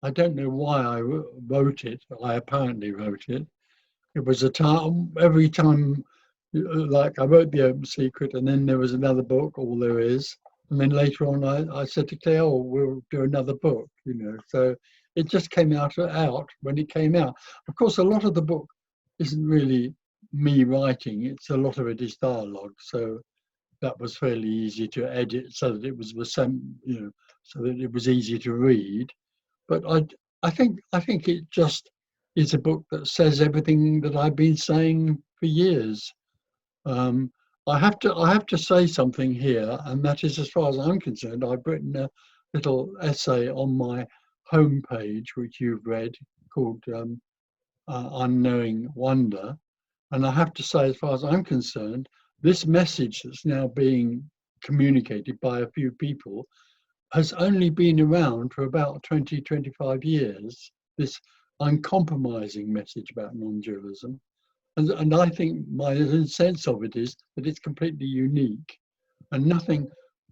I don't know why I wrote it. I apparently wrote it. It was a time, every time, like I wrote The Open Secret, and then there was another book, All There Is. And then later on, I said to Claire, oh, we'll do another book, you know. So it just came out when it came out. Of course, a lot of the book isn't really me writing. It's a lot of it is dialogue. So that was fairly easy to edit so that it was the same, you know, so that it was easy to read. But I think it just is a book that says everything that I've been saying for years. Um, I have to say something here, and that is, as far as I'm concerned, I've written a little essay on my homepage, which you've read, called Unknowing Wonder. And I have to say, as far as I'm concerned, this message that's now being communicated by a few people has only been around for about 20, 25 years, this uncompromising message about non-dualism. And I think my sense of it is that it's completely unique, and nothing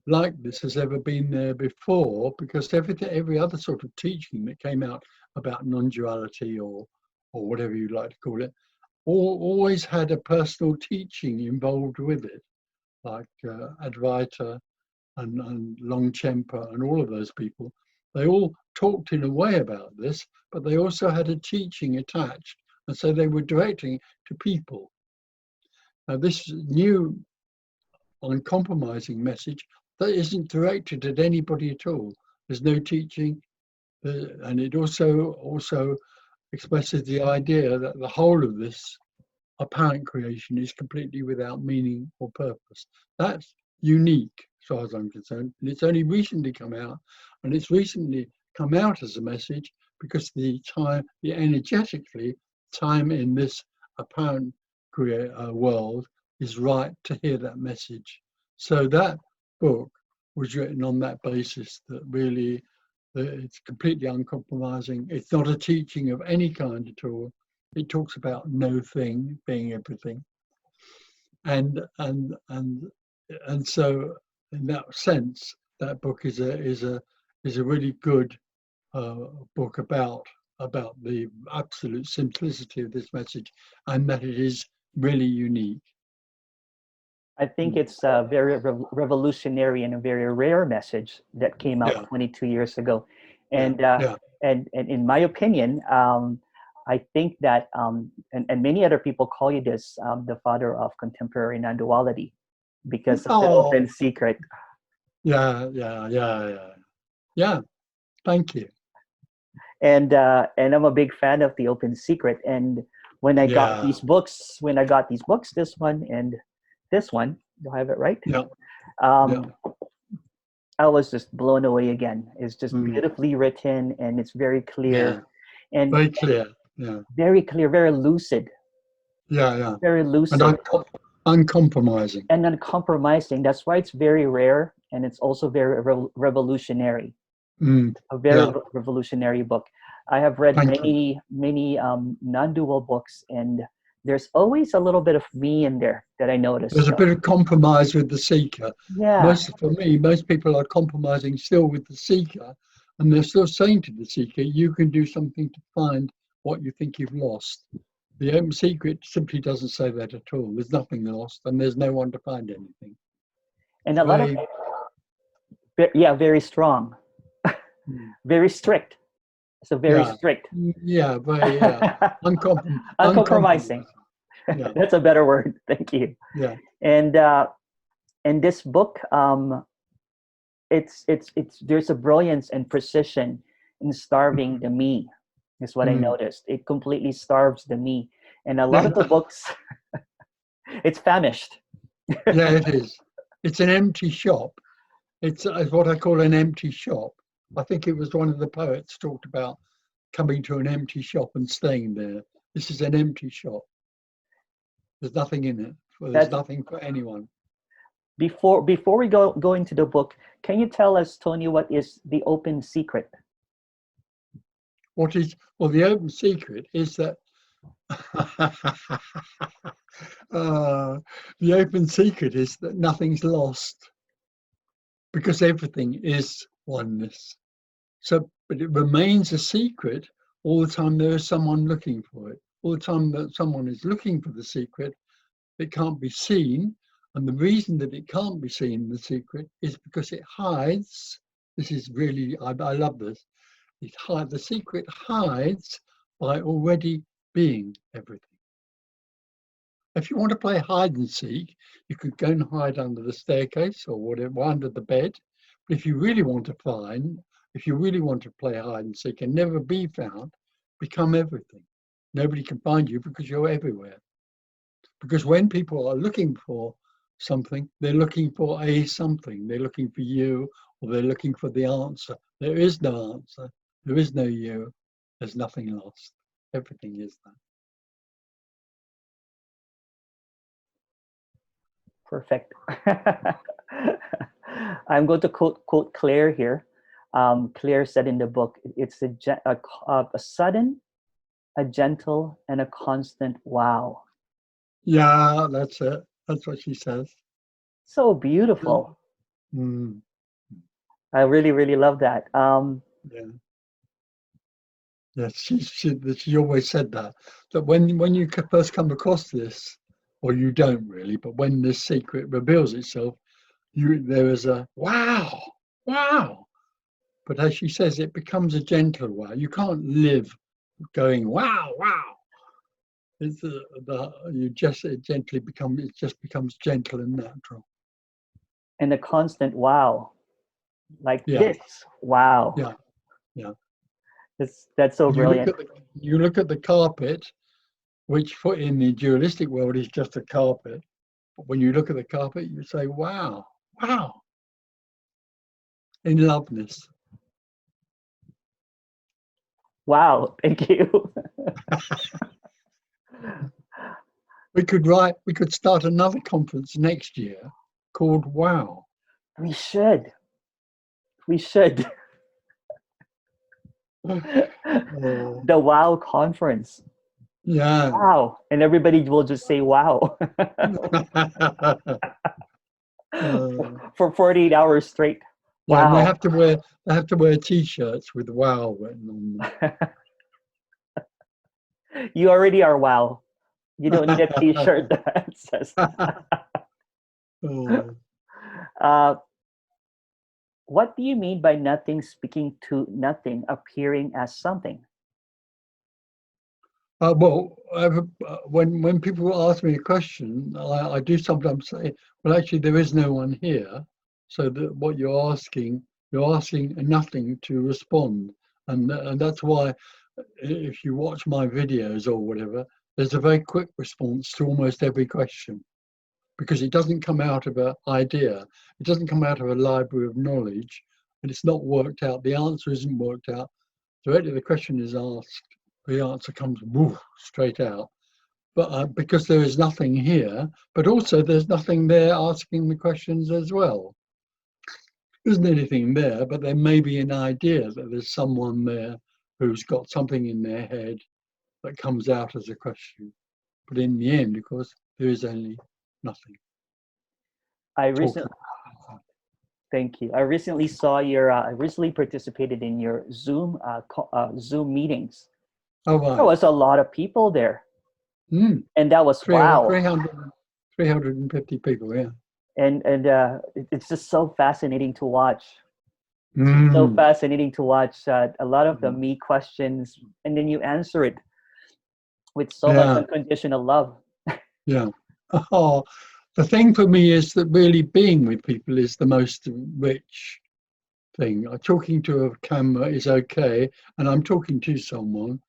like this has ever been there before, because every other sort of teaching that came out about non-duality or whatever you like to call it, always had a personal teaching involved with it, like Advaita and Longchenpa and all of those people. They all talked in a way about this, but they also had a teaching attached, and so they were directing it to people. Now, this new uncompromising message that isn't directed at anybody at all. There's no teaching, and it also expresses the idea that the whole of this apparent creation is completely without meaning or purpose. That's unique, as far as I'm concerned, and it's only recently come out, and it's recently come out as a message because the energetically time in this apparent world is right to hear that message. So that book was written on that basis, that really it's completely uncompromising. It's not a teaching of any kind at all. It talks about no thing being everything, and so in that sense, that book is a really good book about the absolute simplicity of this message, and that it is really unique. I think it's a very revolutionary and a very rare message that came out 22 years ago, and and in my opinion, I think that and many other people call you this the father of contemporary non-duality because of the open secret. Yeah. Thank you. And I'm a big fan of the open secret. And when I got these books, this one and this one, do I have it right? Yeah. I was just blown away again. It's just beautifully written, and it's very clear. And very clear. Yeah. Very clear, very lucid. Yeah. Very lucid. And uncompromising. And uncompromising. That's why it's very rare, and it's also very revolutionary. A very revolutionary book. I have read many non-dual books, and there's always a little bit of me in there that I noticed. There's a bit of compromise with the seeker. Yeah. Most people are compromising still with the seeker, and they're still saying to the seeker, you can do something to find what you think you've lost. The Open Secret simply doesn't say that at all. There's nothing lost, and there's no one to find anything. And a lot of, very strong, very strict. So very strict. Yeah, very uncompromising. Yeah. That's a better word. Thank you. Yeah. And this book, it's there's a brilliance and precision in starving the me. Is what I noticed. It completely starves the me, and a lot of the books, it's famished. Yeah, it is. It's an empty shop. It's what I call an empty shop. I think it was one of the poets talked about coming to an empty shop and staying there. This is an empty shop. There's nothing in it. There's nothing for anyone. Before we go into the book, can you tell us, Tony, what is the open secret? The open secret is that the open secret is that nothing's lost, because everything is oneness. So but it remains a secret all the time there is someone looking for it. All the time that someone is looking for the secret, it can't be seen. And the reason that it can't be seen, the secret, is because it hides. This is really, I love this. The secret hides by already being everything. If you want to play hide and seek, you could go and hide under the staircase or whatever, under the bed. But if you really want to if you really want to play hide and seek and never be found, become everything. Nobody can find you because you're everywhere. Because when people are looking for something, they're looking for a something. They're looking for you, or they're looking for the answer. There is no answer. There is no you. There's nothing lost. Everything is that. Perfect. I'm going to quote Claire here. Claire said in the book, it's a sudden, a gentle, and a constant wow. Yeah, that's it. That's what she says. So beautiful. Mm. I really, really love that. Yeah. Yes, she always said that when you first come across this, or you don't really, but when this secret reveals itself, there is a wow, wow. But as she says, it becomes a gentle wow. You can't live going wow, wow. It just becomes gentle and natural. And a constant wow, like Yeah. this wow. Yeah, yeah. That's so brilliant. You look at the carpet, which in the dualistic world is just a carpet. But when you look at the carpet, you say, wow, wow. In loveness. Wow, thank you. We could start another conference next year called Wow. We should. The Wow Conference. Yeah. Wow. And everybody will just say wow. For 48 hours straight. Yeah, wow. and they have to wear t-shirts with wow written on them. You already are wow. You don't need a t-shirt that says what do you mean by nothing speaking to nothing appearing as something? Well, when people ask me a question, I do sometimes say, well, actually, there is no one here. So that what you're asking nothing to respond. And that's why if you watch my videos or whatever, there's a very quick response to almost every question. Because it doesn't come out of an idea. It doesn't come out of a library of knowledge. And it's not worked out. The answer isn't worked out. Directly the question is asked. The answer comes straight out. But because there is nothing here, but also there's nothing there asking the questions as well. There isn't anything there, but there may be an idea that there's someone there who's got something in their head that comes out as a question. But in the end, of course, there is only nothing. Thank you. I recently saw I recently participated in your Zoom meetings. Oh, right. There was a lot of people there. Mm. And that was 350 people, yeah. And it's just so fascinating to watch. So fascinating to watch a lot of the me questions, and then you answer it with so much unconditional love. Yeah. Oh, the thing for me is that really being with people is the most rich thing. Talking to a camera is okay, and I'm talking to someone,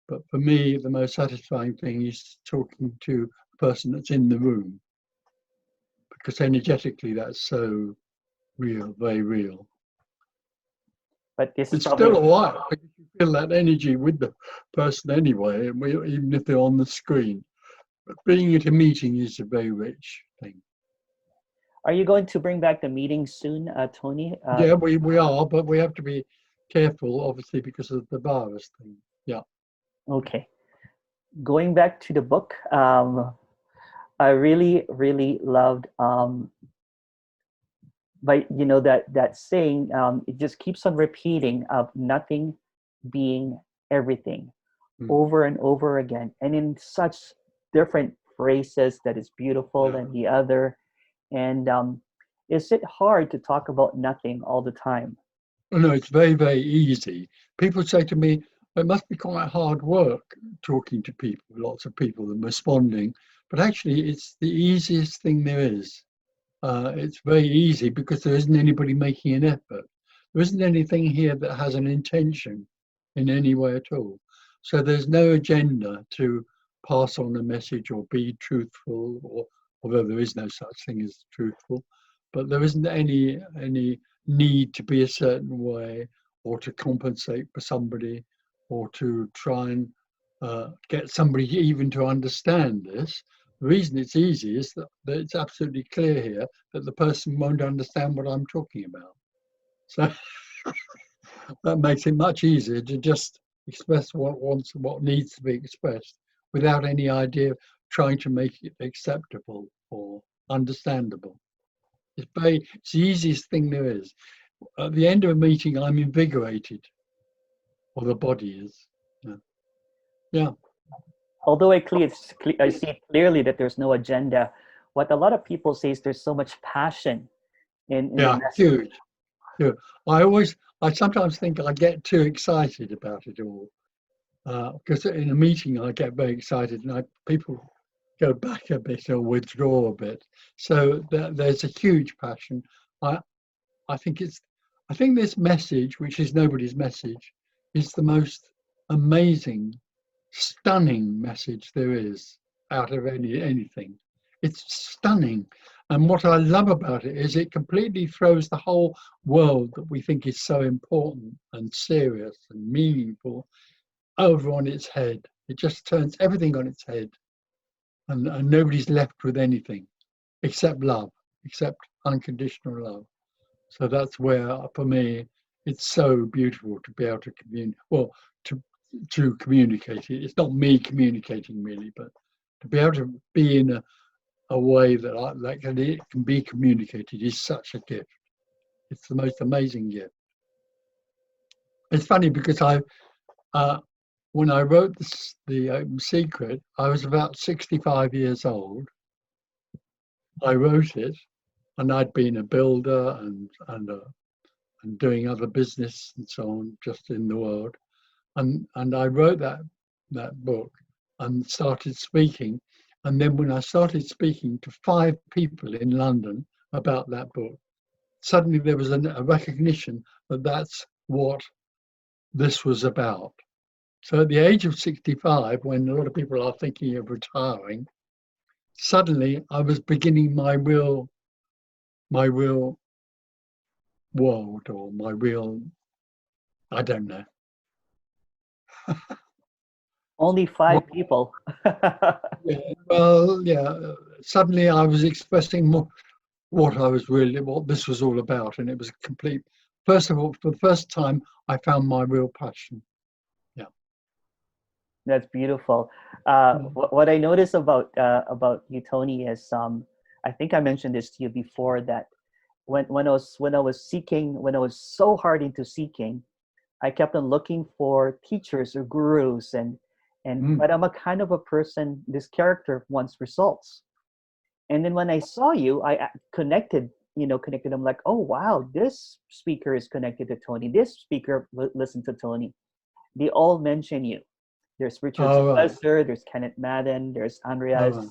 but for me, the most satisfying thing is talking to a person that's in the room, because energetically that's so real, very real. But this it's still a while because you feel that energy with the person anyway, even if they're on the screen. But being at a meeting is a very rich thing. Are you going to bring back the meeting soon, Tony? Yeah, we are, but we have to be careful, obviously, because of the virus thing. Yeah. Okay. Going back to the book, I really, really loved But you know that saying, it just keeps on repeating of nothing being everything over and over again, and in such different phrases that is beautiful than the other. And is it hard to talk about nothing all the time? No, it's very, very easy. People say to me, it must be quite hard work talking to people, lots of people and responding. But actually, it's the easiest thing there is. It's very easy because there isn't anybody making an effort. There isn't anything here that has an intention in any way at all. So there's no agenda to pass on a message or be truthful, or although there is no such thing as truthful, but there isn't any need to be a certain way or to compensate for somebody or to try and get somebody even to understand this. The reason it's easy is that it's absolutely clear here that the person won't understand what I'm talking about. So that makes it much easier to just express what needs to be expressed without any idea of trying to make it acceptable or understandable. It's the easiest thing there is. At the end of a meeting, I'm invigorated, or the body is. Yeah. Yeah. Although I see clearly that there's no agenda, what a lot of people say is there's so much passion in the Yeah, message. huge. Yeah. I sometimes think I get too excited about it all. Because in a meeting I get very excited and people go back a bit or withdraw a bit. So there's a huge passion. I I think I think this message, which is nobody's message, is the most amazing, stunning message there is out of anything. It's stunning. And what I love about it is it completely throws the whole world that we think is so important and serious and meaningful over on its head. It just turns everything on its head, and nobody's left with anything except love, except unconditional love. So that's where, for me, it's so beautiful to be able to communicate. Well, to communicate it. It's not me communicating really, but to be able to be in a way that it can be communicated is such a gift. It's the most amazing gift. It's funny because uh, when I wrote the Secret, I was about 65 years old. I wrote it, and I'd been a builder and doing other business and so on, just in the world. And I wrote that book and started speaking. And then when I started speaking to 5 people in London about that book, suddenly there was a recognition that that's what this was about. So at the age of 65, when a lot of people are thinking of retiring, suddenly I was beginning my real world, or my real, I don't know. Only 5 people. Yeah, well, yeah. Suddenly I was expressing more what this was all about, and it was a complete. First of all, for the first time, I found my real passion. Yeah. That's beautiful. Mm. What I noticed about you, Tony, is I think I mentioned this to you before, that when I was seeking, when I was so hard into seeking, I kept on looking for teachers or gurus, but I'm a kind of a person. This character wants results, and then when I saw you, I connected. Connected. I'm like, oh wow, this speaker is connected to Tony. This speaker listened to Tony. They all mention you. There's Richard All right. Sylvester, there's Kenneth Madden, there's All Andreas, right.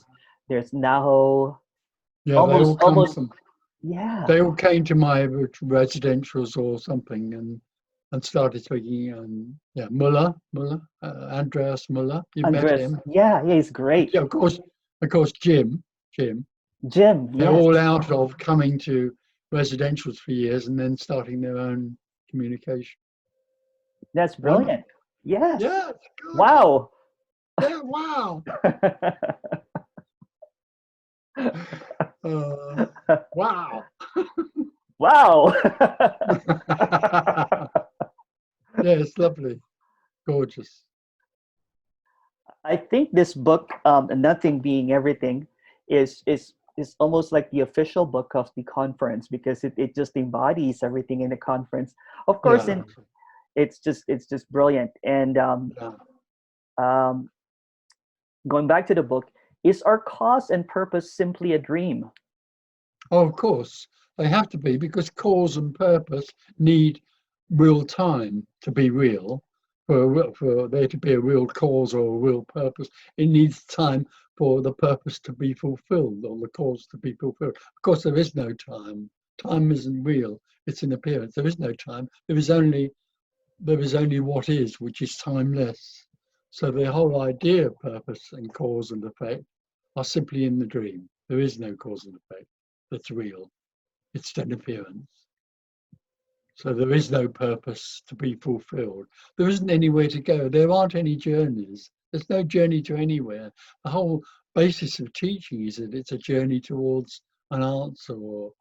there's Naho. Yeah, Almost, yeah. they all came to my residentials or something, and started speaking. And yeah, Andreas Muller. You met Andreas, him. yeah, he's great. Yeah, of course, Jim. Jim, They're yes, all out of coming to residentials for years and then starting their own communication. that's Wonderful. brilliant. Yes. Yeah, it's good. Wow. Yeah, wow. Wow. Wow. Yeah, it's lovely. Gorgeous. I think this book, Nothing Being Everything, is is almost like the official book of the conference, because it just embodies everything in the conference. Of course, Yeah. it's just brilliant. And Yeah. going back to the book, is our cause and purpose simply a dream? Oh, of course, they have to be, because cause and purpose need real time to be real. For there to be a real cause or a real purpose, it needs time for the purpose to be fulfilled or the cause to be fulfilled. Of course, there is no time. Time isn't real. It's an appearance. There is no time. There is only what is, which is timeless. So the whole idea of purpose and cause and effect are simply in the dream. There is no cause and effect that's real. It's an appearance. So there is no purpose to be fulfilled. There isn't anywhere to go. There aren't any journeys. There's no journey to anywhere. The whole basis of teaching is that it's a journey towards an answer or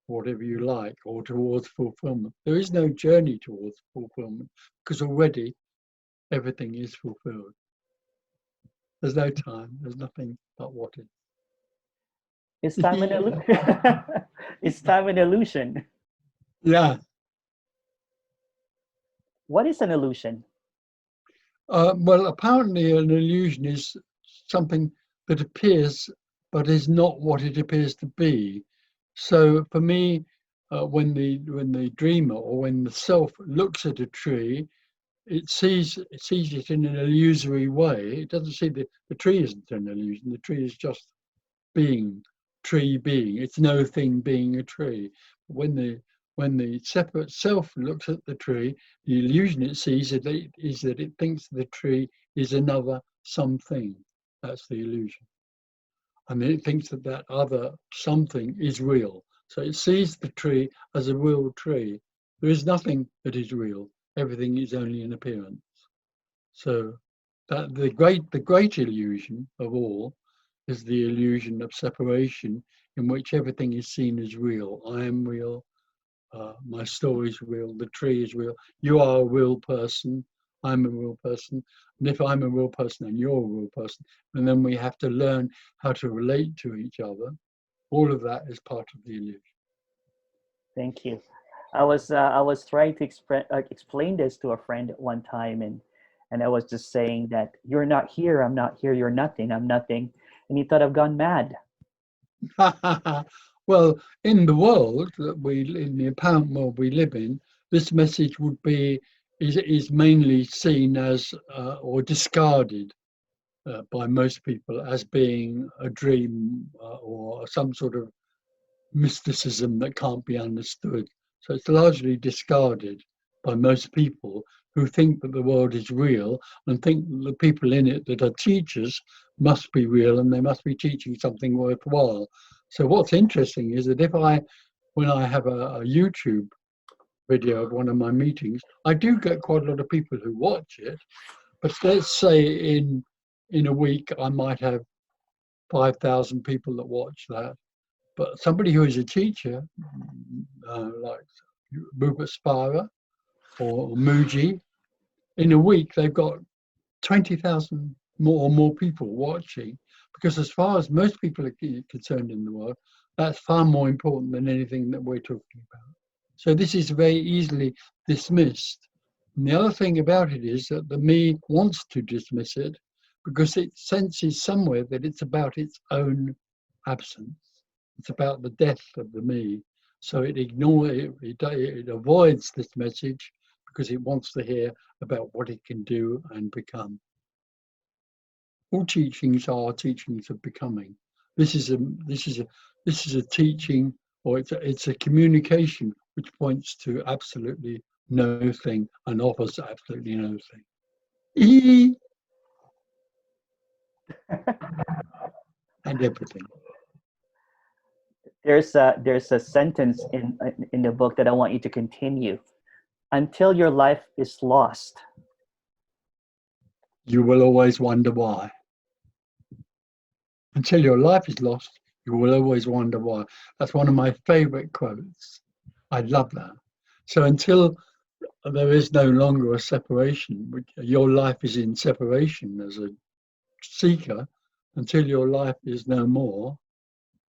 whatever you like, or towards fulfillment. There is no journey towards fulfillment, because already everything is fulfilled. There's no time. There's nothing but what is. Is time an illusion? Is time an illusion? Yeah. What is an illusion? Well, apparently an illusion is something that appears but is not what it appears to be. So for me, when the dreamer or when the self looks at a tree, it sees it in an illusory way. It doesn't see the tree isn't an illusion. The tree is just being, tree being. It's no thing being a tree. When the separate self looks at the tree, the illusion it sees is that it thinks the tree is another something. That's the illusion. And then it thinks that that other something is real. So it sees the tree as a real tree. There is nothing that is real. Everything is only an appearance. So that the great illusion of all is the illusion of separation, in which everything is seen as real. I am real. My story is real. The tree is real. You are a real person. I'm a real person. And if I'm a real person and you're a real person, and then we have to learn how to relate to each other, all of that is part of the illusion. Thank you. I was trying to explain this to a friend at one time, and I was just saying that you're not here, I'm not here, you're nothing, I'm nothing, and he thought I've gone mad. Well, in the world in the apparent world we live in, this message is mainly seen as or discarded by most people as being a dream or some sort of mysticism that can't be understood. So it's largely discarded by most people who think that the world is real and think that the people in it that are teachers must be real and they must be teaching something worthwhile. So what's interesting is that when I have a YouTube video of one of my meetings, I do get quite a lot of people who watch it, but let's say in a week I might have 5,000 people that watch that. But somebody who is a teacher, like Rupert Spira or mooji, in a week they've got 20,000 more people watching, because as far as most people are concerned in the world, that's far more important than anything that we're talking about. So this is very easily dismissed. And the other thing about it is that the me wants to dismiss it because it senses somewhere that it's about its own absence. It's about the death of the me. So it avoids this message because it wants to hear about what it can do and become. All teachings are teachings of becoming. This is a teaching, or it's a communication which points to absolutely no thing and offers absolutely no thing. And everything. There's a sentence in the book that I want you to continue. Until your life is lost, you will always wonder why. Until your life is lost, you will always wonder why. That's one of my favorite quotes. I love that. So until there is no longer a separation, your life is in separation as a seeker, until your life is no more,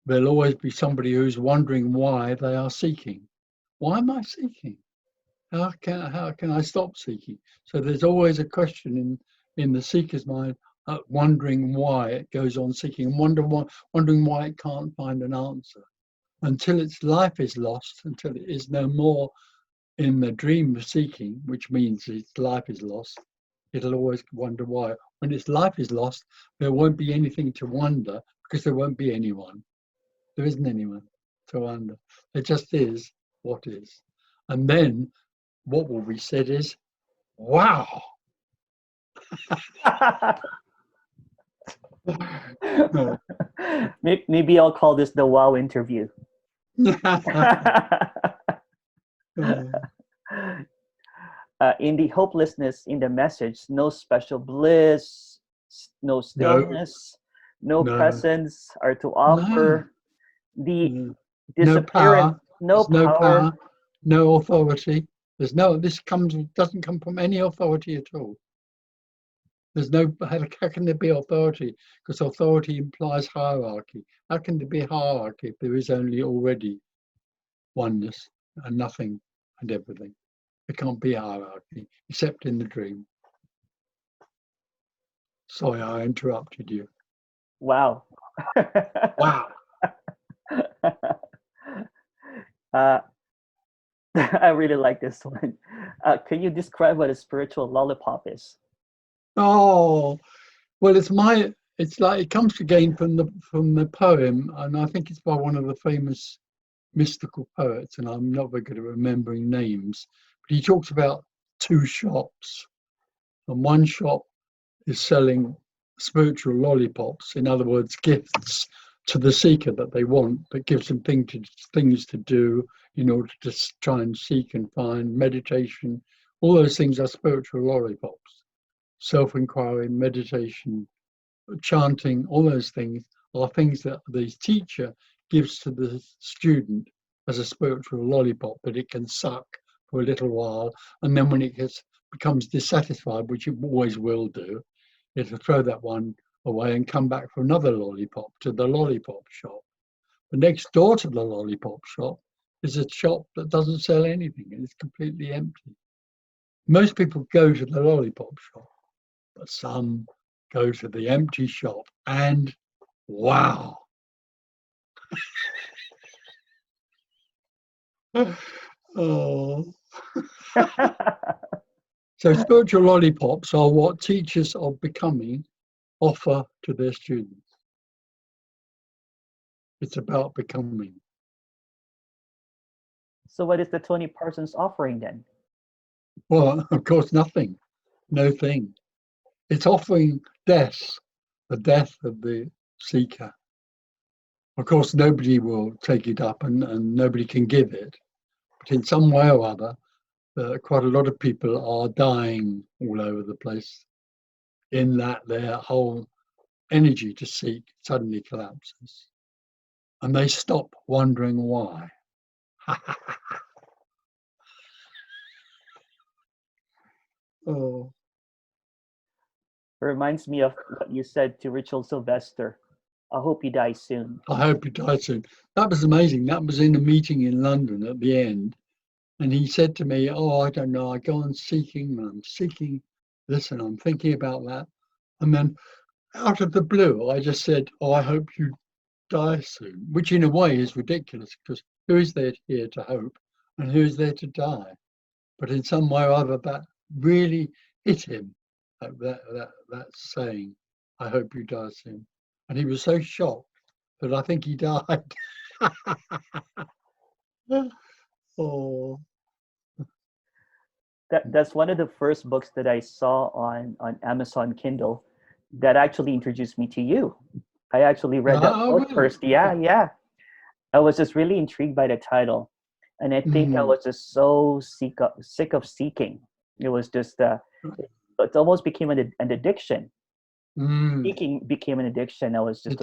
there'll always be somebody who's wondering why they are seeking. Why am I seeking? How can I stop seeking? So there's always a question in the seeker's mind, wondering why it goes on seeking, and wondering why it can't find an answer until its life is lost, until it is no more in the dream of seeking, which means its life is lost. It'll always wonder why. When its life is lost, there won't be anything to wonder because there won't be anyone. There isn't anyone to wonder. It just is what is. And then what will be said is, wow. Maybe I'll call this the wow interview. In the hopelessness in the message, no special bliss, no stillness, no presence are to offer. The disappearance, no power, no authority. This doesn't come from any authority at all. There's no, how can there be authority? Because authority implies hierarchy. How can there be hierarchy if there is only already oneness and nothing and everything? There can't be hierarchy except in the dream. Sorry, I interrupted you. Wow. Wow. I really like this one. Can you describe what a spiritual lollipop is? Oh, well, it's like it comes again from the poem, and I think it's by one of the famous mystical poets, and I'm not very good at remembering names, but he talks about two shops, and one shop is selling spiritual lollipops, in other words, gifts to the seeker that they want, but gives them things to do in order to try and seek and find meditation. All those things are spiritual lollipops. Self-inquiry, meditation, chanting, all those things are things that the teacher gives to the student as a spiritual lollipop that it can suck for a little while, and then when it becomes dissatisfied, which it always will do, it'll throw that one away and come back for another lollipop to the lollipop shop. But next door to the lollipop shop is a shop that doesn't sell anything and it's completely empty. Most people go to the lollipop shop, but some go to the empty shop and wow. Oh. So spiritual lollipops are what teachers of becoming offer to their students. It's about becoming. So what is the Tony Parsons offering then? Well, of course, nothing. No thing. It's offering death, the death of the seeker. Of course, nobody will take it up and nobody can give it. But in some way or other, quite a lot of people are dying all over the place in that their whole energy to seek suddenly collapses. And they stop wondering why. Oh. It reminds me of what you said to Richard Sylvester. I hope you die soon. I hope you die soon. That was amazing. That was in a meeting in London at the end. And he said to me, oh, I don't know, I go on seeking, and I'm seeking this, and I'm thinking about that. And then out of the blue, I just said, oh, I hope you die soon, which in a way is ridiculous because who is there here to hope and who is there to die? But in some way or other, that really hit him, that saying, I hope you die soon. And he was so shocked that I think he died. Oh. That's one of the first books that I saw on Amazon Kindle that actually introduced me to you. I actually read that book first. Yeah. I was just really intrigued by the title. And I think I was just so sick of seeking. It was just, it almost became an addiction. Seeking became an addiction. I was just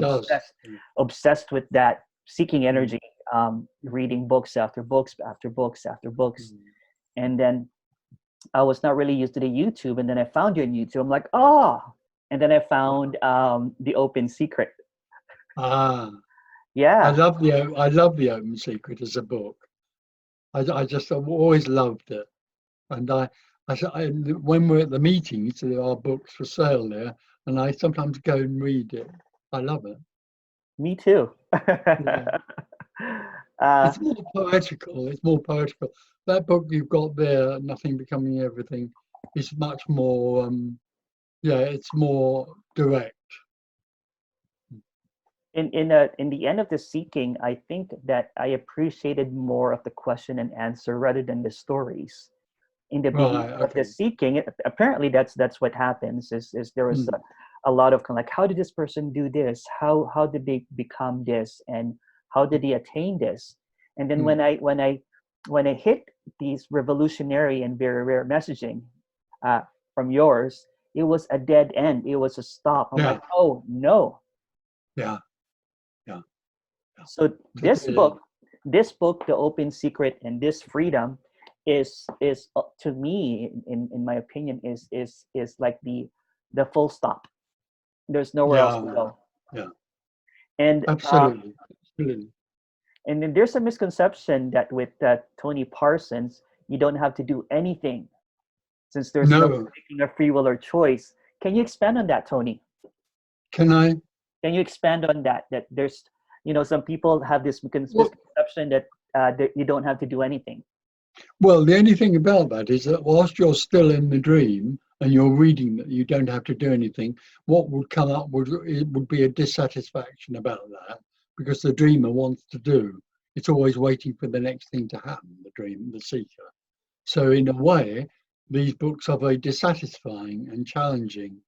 obsessed with that seeking energy, reading books after books after books after books. And then I was not really used to the YouTube. And then I found you on YouTube. I'm like, oh. And then I found The Open Secret. Yeah. I love the Open Secret as a book. I've always loved it, and when we're at the meetings, there are books for sale there, and I sometimes go and read it. I love it. Me too. Yeah. It's more poetical. It's more poetical. That book you've got there, Nothing Becoming Everything, is much more. It's more direct. In the end of the seeking, I think that I appreciated more of the question and answer rather than the stories. In the Right. beginning of the Okay. seeking, apparently that's what happens. Is there was a lot of kind of like, how did this person do this? How did they become this? And how did they attain this? And then when I hit these revolutionary and very rare messaging from yours, it was a dead end. It was a stop. I'm like, oh no. Yeah. So this book, The Open Secret, and this freedom is to me, in my opinion, is like the full stop. There's nowhere else to go. Yeah. And Absolutely. And then there's a misconception that with Tony Parsons, you don't have to do anything since there's no taking of free will or choice. Can you expand on that, Tony? Can I? Can you expand on that? That there's, some people have this misconception that you don't have to do anything. Well, the only thing about that is that whilst you're still in the dream and you're reading that you don't have to do anything, what would come up would be a dissatisfaction about that, because the dreamer wants to do. It's always waiting for the next thing to happen, the seeker. So in a way, these books are very dissatisfying and challenging.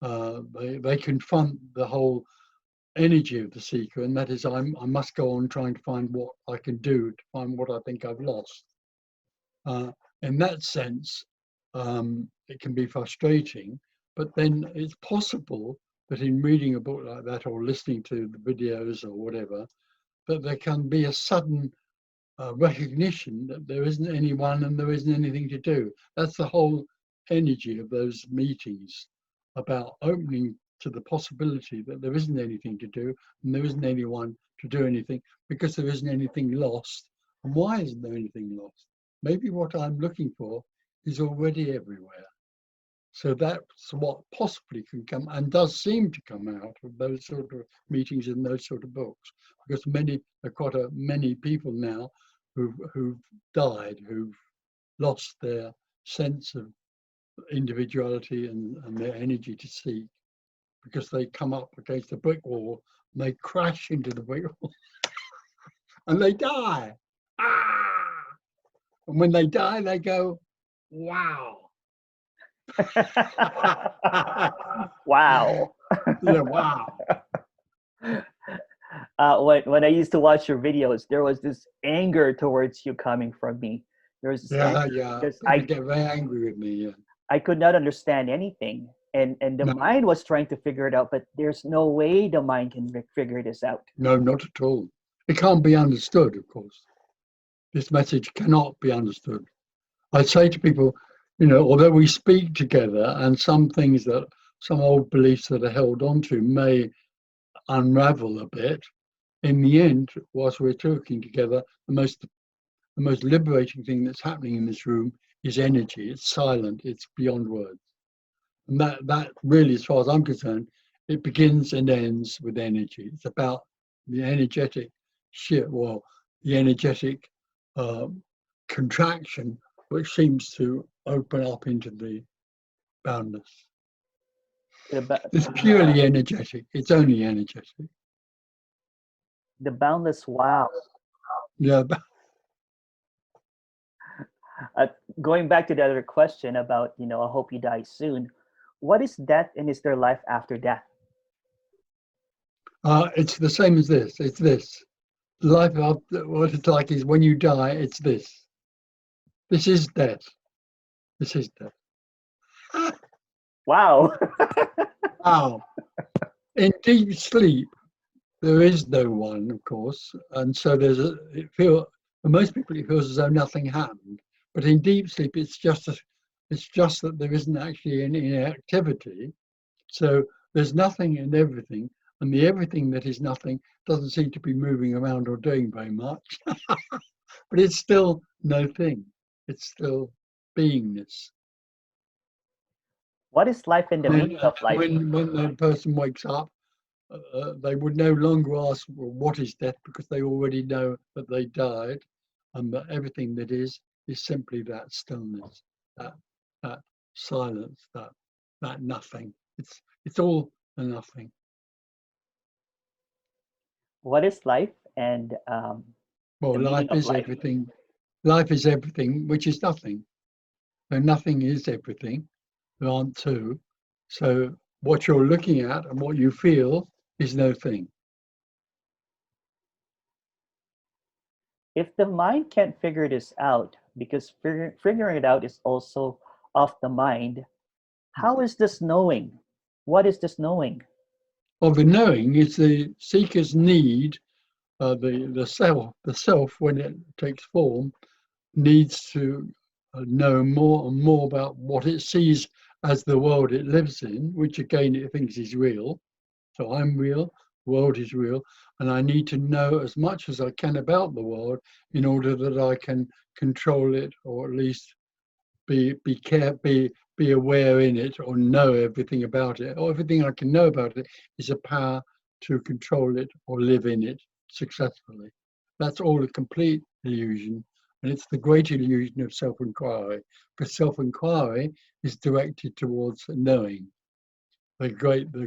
They confront the whole energy of the seeker, and that is, I must go on trying to find what I can do to find what I think I've lost. In that sense, it can be frustrating, but then it's possible that in reading a book like that or listening to the videos or whatever, that there can be a sudden recognition that there isn't anyone and there isn't anything to do. That's the whole energy of those meetings, about opening to the possibility that there isn't anything to do and there isn't anyone to do anything, because there isn't anything lost. And why isn't there anything lost? Maybe what I'm looking for is already everywhere. So that's what possibly can come and does seem to come out of those sort of meetings and those sort of books, because many people now who've died, who've lost their sense of individuality and their energy to seek, because they come up against a brick wall and they crash into the brick wall and they die. And when they die, they go, wow. Wow. Yeah, wow. When I used to watch your videos, there was this anger towards you coming from me. There was this anger because I get very angry with me. Yeah. I could not understand anything, and the mind was trying to figure it out, but there's no way the mind can figure this out. No, not at all. It can't be understood, of course. This message cannot be understood. I say to people, although we speak together and some old beliefs that are held onto may unravel a bit, in the end, whilst we're talking together, the most liberating thing that's happening in this room is energy. It's silent. It's beyond words. And that really, as far as I'm concerned, it begins and ends with energy. It's about the energetic the energetic contraction, which seems to open up into the boundless. It's purely energetic. It's only energetic. The boundless wow. Yeah. Going back to the other question about, I hope you die soon. What is death, and is there life after death? It's the same as this. It's this. Life after, what it's like is when you die, it's this. This is death. This is death. Wow. Wow. In deep sleep, there is no one, of course, and so for most people it feels as though nothing happened. But in deep sleep, it's just that there isn't actually any activity. So there's nothing and everything, and the everything that is nothing doesn't seem to be moving around or doing very much. But it's still no thing. It's still beingness. What is life and the meaning of life? When the person wakes up, they would no longer ask, well, what is death, because they already know that they died, and that everything that is simply that stillness, that silence, that nothing. It's all a nothing. What is life and well, life is everything. Life is everything, which is nothing. So nothing is everything. There aren't two. So what you're looking at and what you feel is no thing. If the mind can't figure this out, because figuring it out is also of the mind, how is this knowing? What is this knowing? Well, the knowing is the seeker's need, the self, when it takes form, needs to know more and more about what it sees as the world it lives in, which again it thinks is real. So I'm real, the world is real, and I need to know as much as I can about the world in order that I can control it, or at least be aware in it, or know everything about it, or everything I can know about it is a power to control it or live in it successfully. That's all a complete illusion, and it's the great illusion of self-inquiry, because self-inquiry is directed towards knowing. The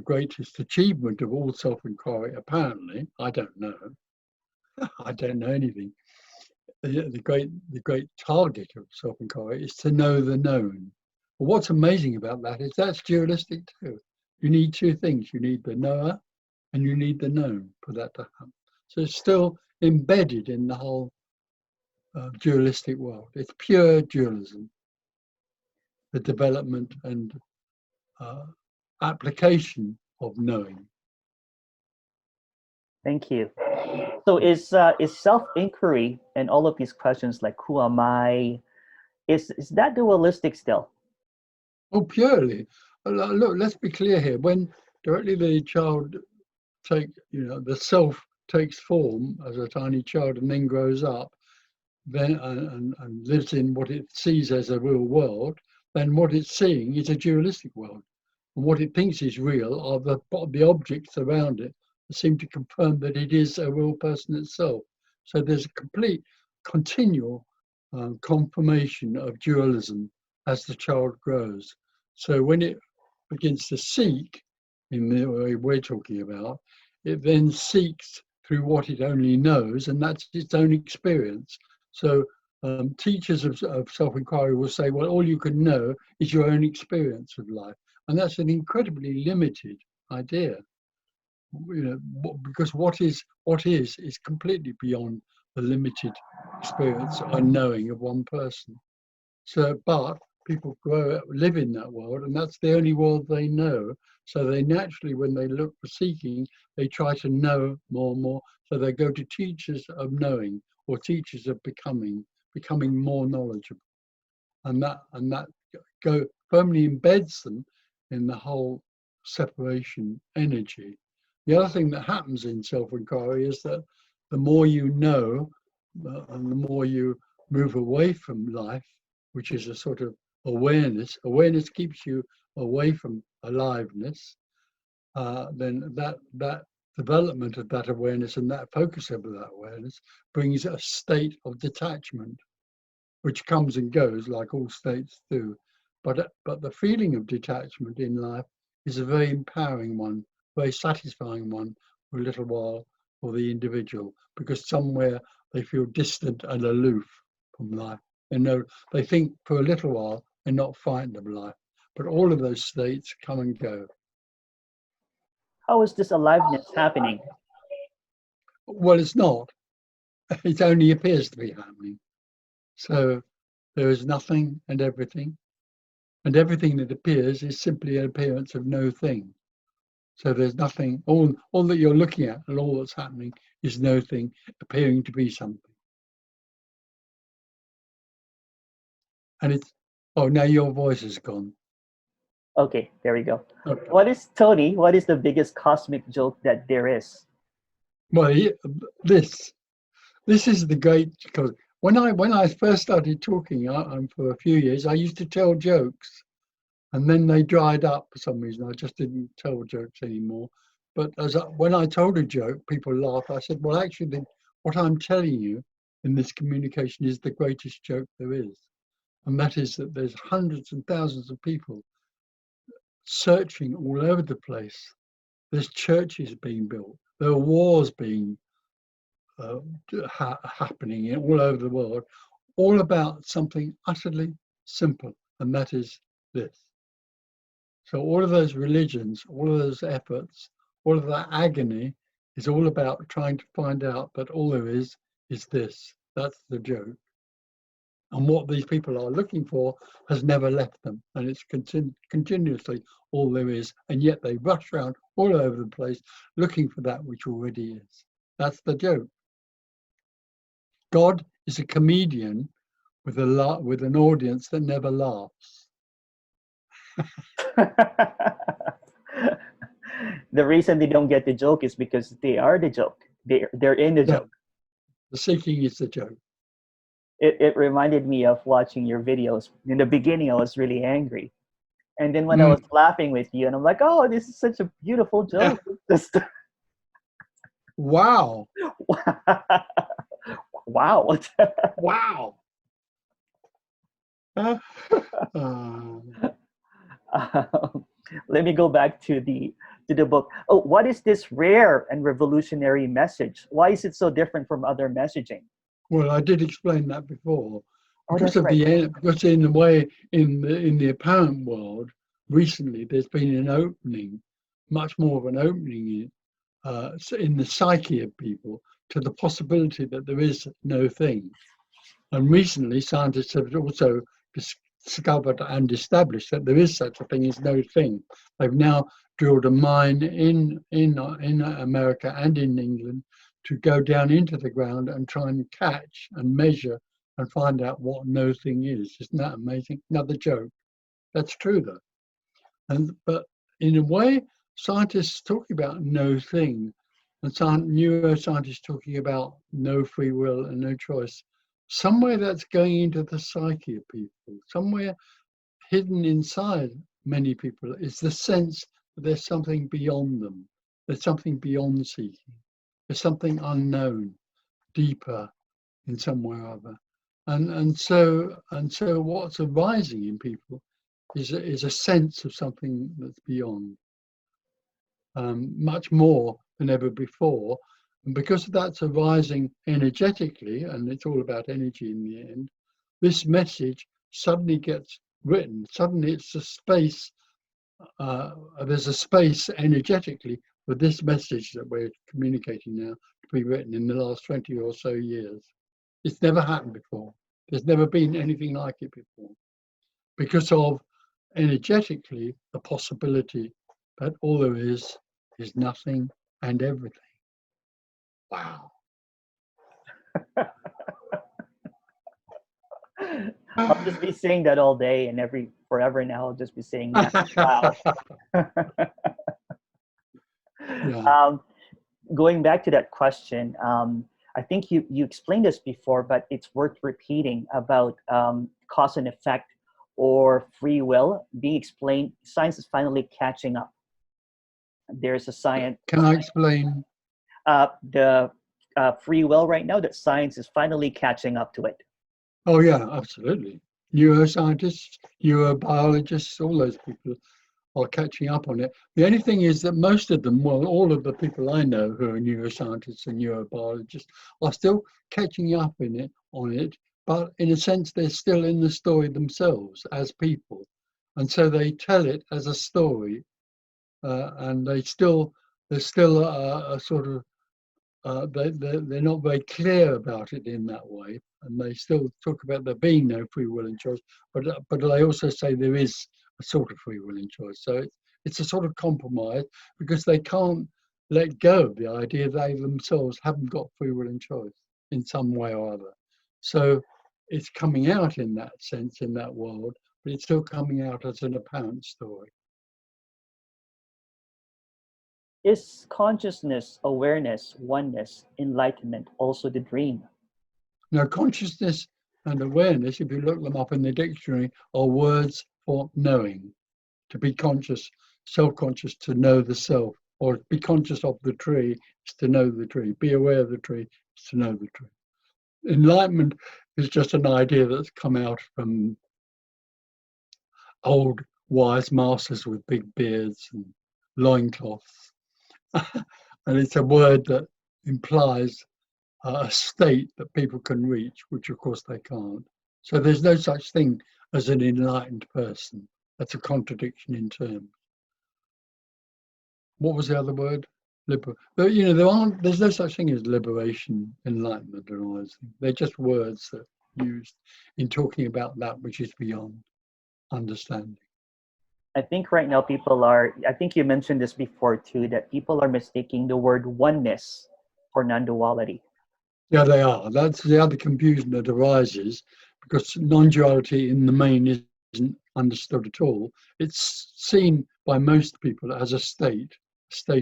greatest achievement of all self-inquiry, apparently, I don't know, I don't know anything. The great target of self-inquiry is to know the known. But what's amazing about that is that's dualistic too. You need two things. You need the knower and you need the known for that to happen. So it's still embedded in the whole dualistic world. It's pure dualism, the development and application of knowing. Thank you. So is self-inquiry and all of these questions like who am I, is that dualistic still? Oh, purely. Look, let's be clear here. When directly the child the self takes form as a tiny child and then grows up, then and lives in what it sees as a real world, then what it's seeing is a dualistic world. And what it thinks is real are the objects around it that seem to confirm that it is a real person itself. So there's a complete continual confirmation of dualism as the child grows. So when it begins to seek, in the way we're talking about, it then seeks through what it only knows, and that's its own experience. So teachers of self-inquiry will say, well, all you can know is your own experience of life. And that's an incredibly limited idea, because what is completely beyond the limited experience and knowing of one person. So, but people live in that world, and that's the only world they know. So they naturally, when they look for seeking, they try to know more and more. So they go to teachers of knowing or teachers of becoming more knowledgeable, and that firmly embeds them in the whole separation energy. The other thing that happens in self-inquiry is that the more you know, and the more you move away from life, which is a sort of awareness. Awareness keeps you away from aliveness. Then that development of that awareness and that focus of that awareness brings a state of detachment, which comes and goes like all states do. But the feeling of detachment in life is a very empowering one, very satisfying one for a little while for the individual, because somewhere they feel distant and aloof from life. They think for a little while they're not frightened of life, but all of those states come and go. How is this aliveness happening? Well, it's not. It only appears to be happening. So there is nothing and everything that appears is simply an appearance of no thing. So there's nothing, all that you're looking at and all that's happening is no thing appearing to be something. And it's, oh, now your voice is gone. Okay, there we go. Okay. What is, Tony, what is the biggest cosmic joke that there is? Well, this is the great, because when I first started talking for a few years, I used to tell jokes, and then they dried up for some reason. I just didn't tell jokes anymore. But when I told a joke, people laughed. I said, well, actually, what I'm telling you in this communication is the greatest joke there is. And that is that there's hundreds and thousands of people searching all over the place. There's churches being built. There are wars being happening all over the world, all about something utterly simple, and that is this. So all of those religions, all of those efforts, all of that agony is all about trying to find out that all there is this. That's the joke. And what these people are looking for has never left them. And it's continuously all there is. And yet they rush around all over the place looking for that which already is. That's the joke. God is a comedian with an audience that never laughs. The reason they don't get the joke is because they are the joke. They're in the joke. The seeking is the joke. It reminded me of watching your videos. In the beginning, I was really angry. And then when I was laughing with you, and I'm like, oh, this is such a beautiful joke. Wow. Wow. Wow. Let me go back to the book. Oh, what is this rare and revolutionary message? Why is it so different from other messaging? Well, I did explain that before. Because Because in the way in the apparent world recently, there's been an opening, much more of an opening in the psyche of people to the possibility that there is no thing. And recently, scientists have also discovered and established that there is such a thing as no thing. They've now drilled a mine in America and in England to go down into the ground and try and catch and measure and find out what no thing is. Isn't that amazing? Another joke. That's true, though. But in a way, scientists talking about no thing, and neuroscientists talking about no free will and no choice. Somewhere that's going into the psyche of people. Somewhere hidden inside many people is the sense that there's something beyond them. There's something beyond seeking. There's something unknown, deeper in some way or other. And so what's arising in people is a sense of something that's beyond, much more than ever before. And because that's arising energetically, and it's all about energy in the end, this message suddenly gets written. Suddenly it's a space, there's a space energetically for this message that we're communicating now to be written in the last 20 or so years. It's never happened before. There's never been anything like it before. Because of energetically the possibility that all there is nothing and everything. Wow. I'll just be saying that all day and forever now. I'll just be saying that. Wow. Yeah. Going back to that question, I think you explained this before, but it's worth repeating about cause and effect or free will being explained. Science is finally catching up. There's a science. Can I explain? The free will right now, that science is finally catching up to it. Oh yeah, absolutely. Neuroscientists, neurobiologists, all those people are catching up on it. The only thing is that most of them, well, all of the people I know who are neuroscientists and neurobiologists are still catching up on it, but in a sense they're still in the story themselves as people. And so they tell it as a story, and there's still a sort of, they're not very clear about it in that way, and they still talk about there being no free will and choice, but they also say there is a sort of free will and choice. So it's a sort of compromise because they can't let go of the idea they themselves haven't got free will and choice in some way or other. So it's coming out in that sense in that world, but it's still coming out as an apparent story. Is consciousness, awareness, oneness, enlightenment also the dream? Now, consciousness and awareness, if you look them up in the dictionary, are words for knowing. To be conscious, self-conscious, to know the self, or be conscious of the tree is to know the tree. Be aware of the tree is to know the tree. Enlightenment is just an idea that's come out from old wise masters with big beards and loincloths. And it's a word that implies a state that people can reach, which of course they can't. So there's no such thing as an enlightened person. That's a contradiction in terms. What was the other word? But you know, there's no such thing as liberation, enlightenment, and all those things. They're just words that are used in talking about that which is beyond understanding. I think right now I think you mentioned this before too, that people are mistaking the word oneness for non-duality. Yeah, they are. That's the other confusion that arises, because non-duality in the main isn't understood at all. It's seen by most people as a state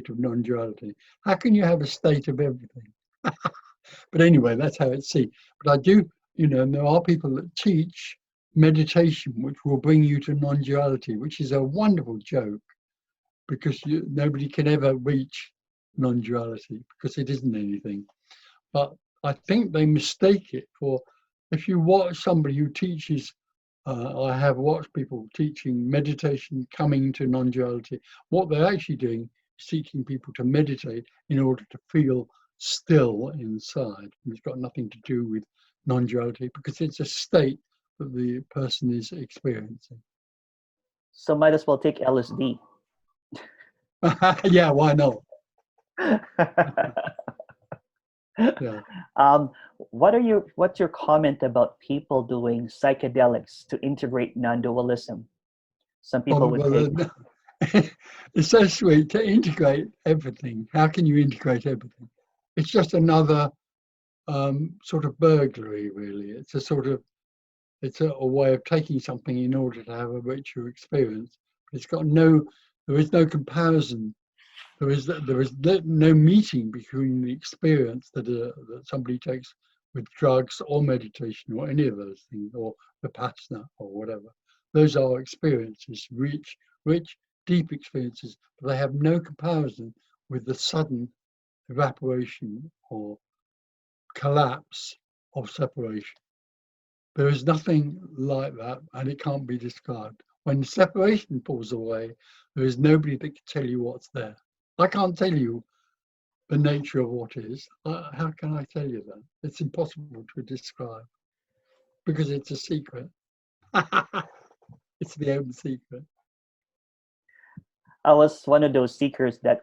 of non-duality. How can you have a state of everything? But anyway, that's how it's seen. But I do, you know, and there are people that teach meditation, which will bring you to non-duality, which is a wonderful joke, because nobody can ever reach non-duality because it isn't anything. But I think they mistake it for, if you watch somebody who teaches, I have watched people teaching meditation coming to non-duality. What they're actually doing is teaching people to meditate in order to feel still inside. And it's got nothing to do with non-duality, because it's a state that the person is experiencing. So might as well take LSD. Yeah, why not? Yeah. What's your comment about people doing psychedelics to integrate non-dualism? Some people would say it's so sweet to integrate everything. How can you integrate everything? It's just another sort of burglary, really. It's a way of taking something in order to have a richer experience. It's got there is no comparison. There is no meeting between the experience that somebody takes with drugs or meditation or any of those things, or vipassana or whatever. Those are experiences, rich, deep experiences, but they have no comparison with the sudden evaporation or collapse of separation. There is nothing like that, and it can't be described. When separation falls away, there is nobody that can tell you what's there. I can't tell you the nature of what is. How can I tell you that? It's impossible to describe, because it's a secret. It's the open secret. I was one of those seekers that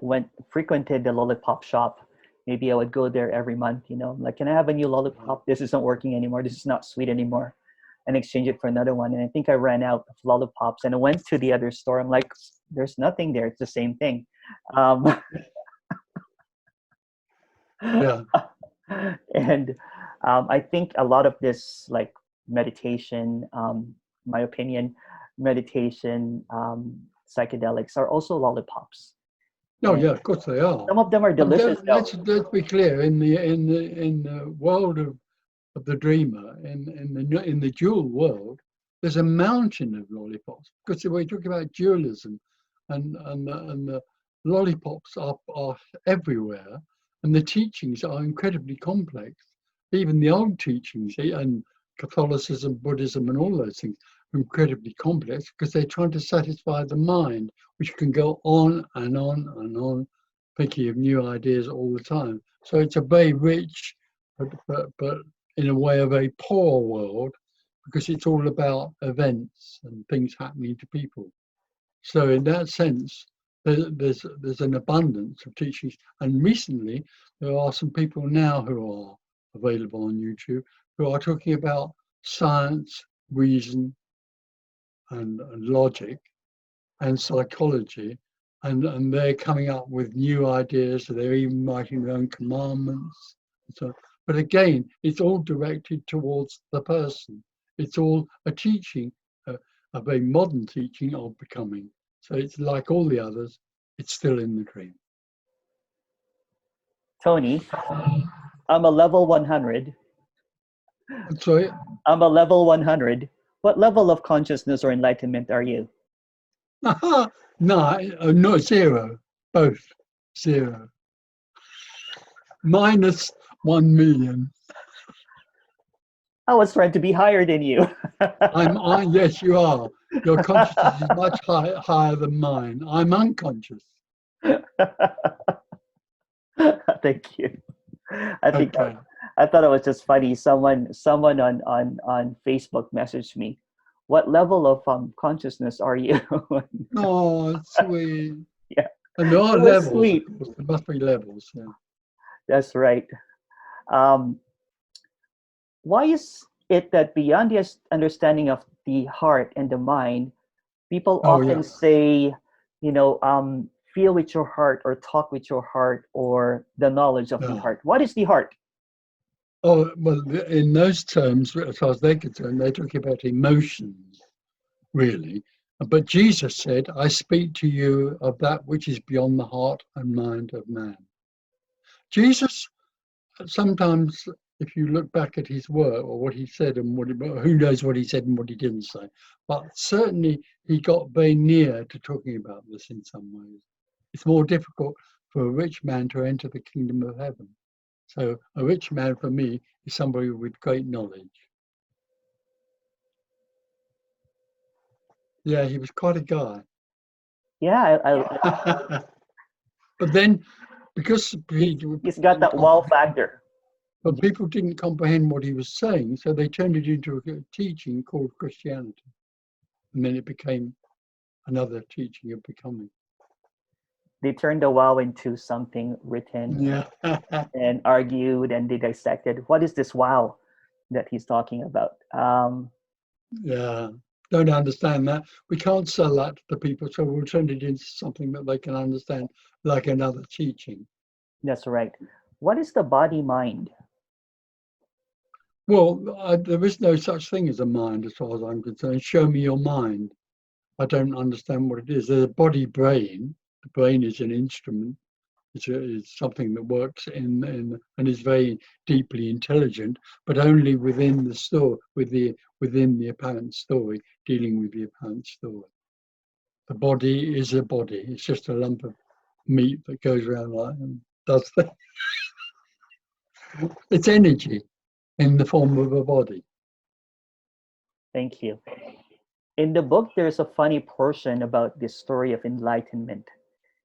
frequented the Lollipop shop. Maybe I would go there every month, you know, like, can I have a new Lollipop? This isn't working anymore. This is not sweet anymore. And exchange it for another one. And I think I ran out of Lollipops, and I went to the other store. I'm like, there's nothing there. It's the same thing. Yeah. And I think a lot of this, like meditation, my opinion, meditation, psychedelics are also lollipops. No, yeah, of course they are. Some of them are delicious. Let's be clear. In the world of the dreamer, in the dual world, there's a mountain of lollipops, because we're talking about dualism, and the lollipops are everywhere, and the teachings are incredibly complex. Even the old teachings and Catholicism, Buddhism, and all those things are incredibly complex, because they're trying to satisfy the mind, which can go on and on and on, thinking of new ideas all the time. So it's a very rich, but in a way a very poor world, because it's all about events and things happening to people. So in that sense, there's an abundance of teachings. And recently, there are some people now who are available on YouTube who are talking about science, reason, and logic, and psychology, and they're coming up with new ideas. So they're even writing their own commandments. So, but again, it's all directed towards the person. It's all a teaching, a very modern teaching of becoming. So it's like all the others, it's still in the dream. Tony, I'm a level 100. Sorry? I'm a level 100. What level of consciousness or enlightenment are you? No, not zero. Both zero. Minus 1 million. I was trying to be higher than you. Yes, you are. Your consciousness is much higher than mine. I'm unconscious. Thank you. I think Okay. I thought it was just funny. Someone on Facebook messaged me, "What level of consciousness are you?" Oh, sweet. Yeah, And there are it was levels, sweet. of course. There must be levels. Yeah. That's right. Um, why is it that beyond the understanding of the heart and the mind, people Oh, yeah. often say, feel with your heart or talk with your heart or the knowledge of the Yeah. heart? What is the heart? Oh, well, in those terms, as far as they're concerned, they're talking about emotions, really. But Jesus said, I speak to you of that which is beyond the heart and mind of man. Jesus, sometimes, if you look back at his work or what he said and who knows what he said and what he didn't say, but certainly he got very near to talking about this in some ways. It's more difficult for a rich man to enter the kingdom of heaven. So a rich man for me is somebody with great knowledge. Yeah, he was quite a guy. Yeah, But then, because he's got that wow factor. but people didn't comprehend what he was saying, so they turned it into a teaching called Christianity. And then it became another teaching of becoming. They turned the wow into something written Yeah. and argued, and they dissected. What is this wow that he's talking about? Yeah. Don't understand that. We can't sell that to the people, so we'll turn it into something that they can understand, like another teaching. That's right. What is the body mind? Well, there is no such thing as a mind as far as I'm concerned. Show me your mind. I don't understand what it is. There's a body brain. The brain is an instrument. It's something that works in and is very deeply intelligent, but only within the story, within the apparent story, dealing with the apparent story. The body is a body. It's just a lump of meat that goes around like and does things. It's energy in the form of a body. Thank you. In the book, there's a funny portion about this story of enlightenment.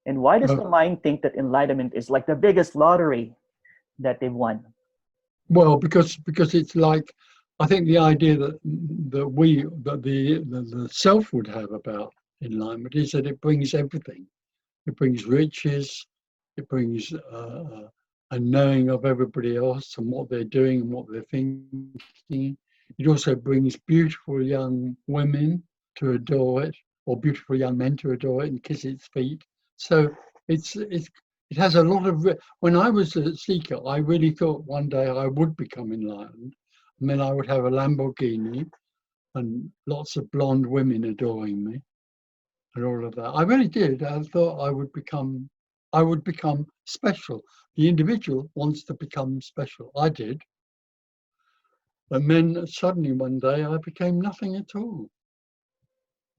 And why does the mind think that enlightenment is like the biggest lottery that they've won? Well, because it's like, I think the idea that the self would have about enlightenment is that it brings everything. It brings riches. It brings a knowing of everybody else and what they're doing and what they're thinking. It also brings beautiful young women to adore it, or beautiful young men to adore it and kiss its feet. So it has a lot of. When I was a seeker, I really thought one day I would become enlightened, and then I would have a Lamborghini and lots of blonde women adoring me and all of that. I really did. I thought I would become special. The individual wants to become special. I did. And then suddenly one day I became nothing at all.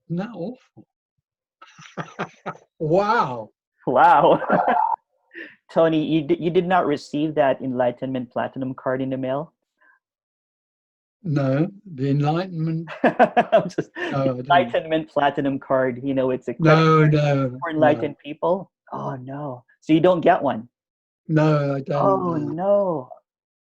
Isn't that awful? Wow. Wow. Tony, you did not receive that Enlightenment Platinum card in the mail? No, the Enlightenment. The Enlightenment Platinum card, it's a credit No, for enlightened people. Oh, no. So you don't get one? No, I don't. Oh, no.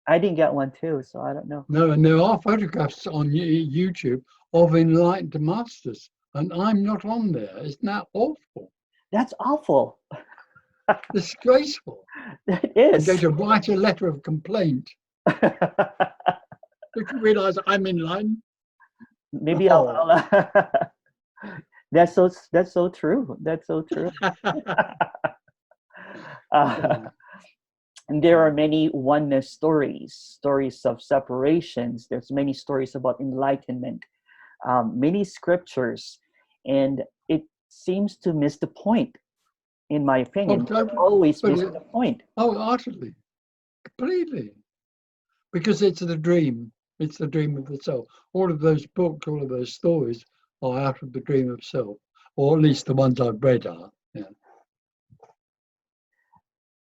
I didn't get one too, so I don't know. No, and there are photographs on YouTube of enlightened masters, and I'm not on there. Isn't that awful? That's awful. Disgraceful. It is. I'm going to write a letter of complaint. Don't you realize I'm enlightened? Maybe I'll that's so true. That's so true. And there are many oneness stories of separations. There's many stories about enlightenment, many scriptures, and it seems to miss the point. in my opinion, always missing the point. Oh, utterly, completely. Because it's the dream. It's the dream of the self. All of those books, all of those stories are out of the dream of self, or at least the ones I've read are. Yeah.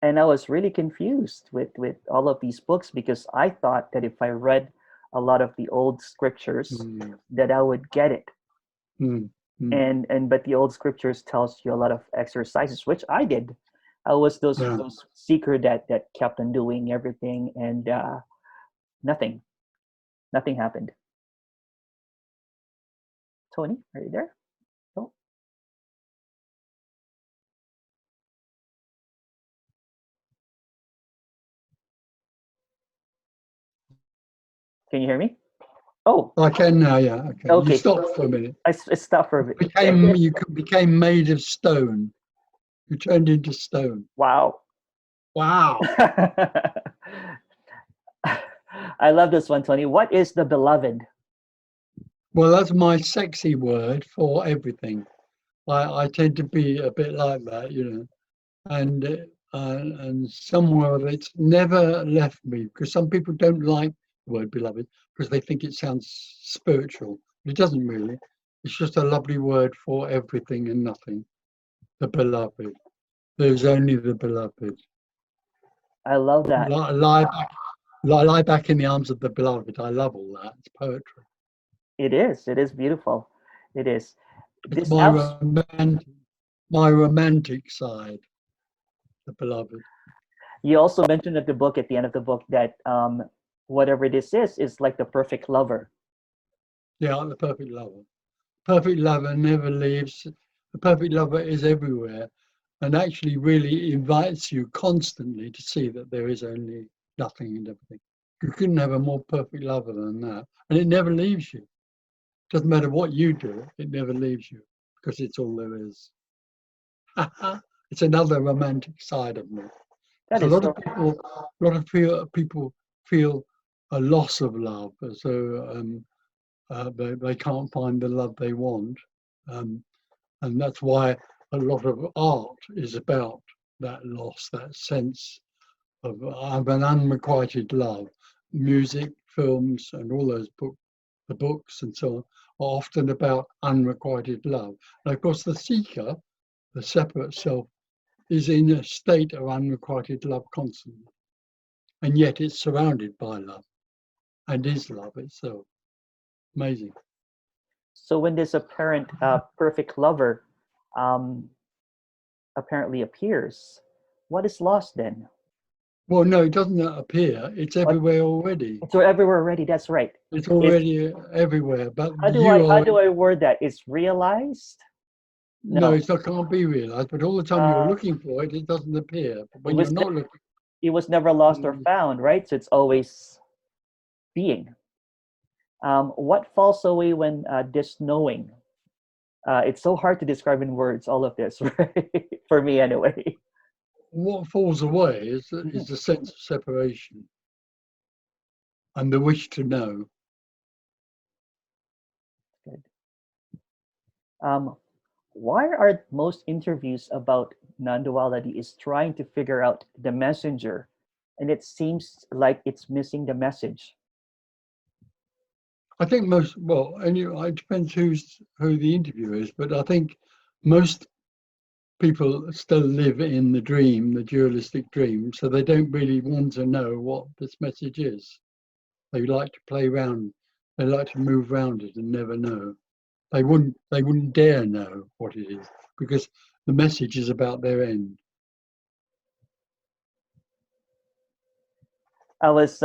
And I was really confused with all of these books, because I thought that if I read a lot of the old scriptures, that I would get it. But the old scriptures tells you a lot of exercises, which I did. I was those seeker that kept on doing everything, and nothing happened. Tony, are you there? Oh. Can you hear me? Oh, I can now. Yeah. Okay. You stopped for a minute. I stopped for a bit. You became made of stone. You turned into stone. Wow. Wow. I love this one, Tony. What is the beloved? Well, that's my sexy word for everything. I tend to be a bit like that, you know, and somewhere it's never left me, because some people don't like the word beloved because they think it sounds spiritual. It doesn't really. It's just a lovely word for everything and nothing. The beloved. There's only the beloved. I love that. Lie back in the arms of the beloved. I love all that. It's poetry. It is. It is beautiful. It is. It's my romantic side, the beloved. You also mentioned at the end of the book, that whatever this is like the perfect lover. Yeah, the perfect lover. Perfect lover never leaves. The perfect lover is everywhere, and actually really invites you constantly to see that there is only nothing and everything. You couldn't have a more perfect lover than that. And it never leaves you. Doesn't matter what you do, it never leaves you, because it's all there is. It's another romantic side of me. A lot of people feel a loss of love, as though they can't find the love they want. And that's why a lot of art is about that loss, that sense of an unrequited love. Music, films, and all those the books and so on, are often about unrequited love. And of course, the seeker, the separate self, is in a state of unrequited love constantly. And yet it's surrounded by love and is love itself. Amazing. So when this apparent perfect lover apparently appears, what is lost then? Well, no, it doesn't appear. It's everywhere already. It's everywhere already. That's right. It's already everywhere. But how do I word that? It's realized? No, it can't be realized. But all the time you're looking for it, it doesn't appear. But when you're not looking, it was never lost or found, right? So it's always being. What falls away when this knowing? It's so hard to describe in words, all of this, right? For me, anyway. What falls away is the sense of separation and the wish to know. Good. Why are most interviews about non-duality is trying to figure out the messenger, and it seems like it's missing the message? I think it depends who the interviewer is, but I think most people still live in the dream, the dualistic dream, so they don't really want to know what this message is. They like to play around, they like to move around it and never know. They wouldn't dare know what it is, because the message is about their end. I was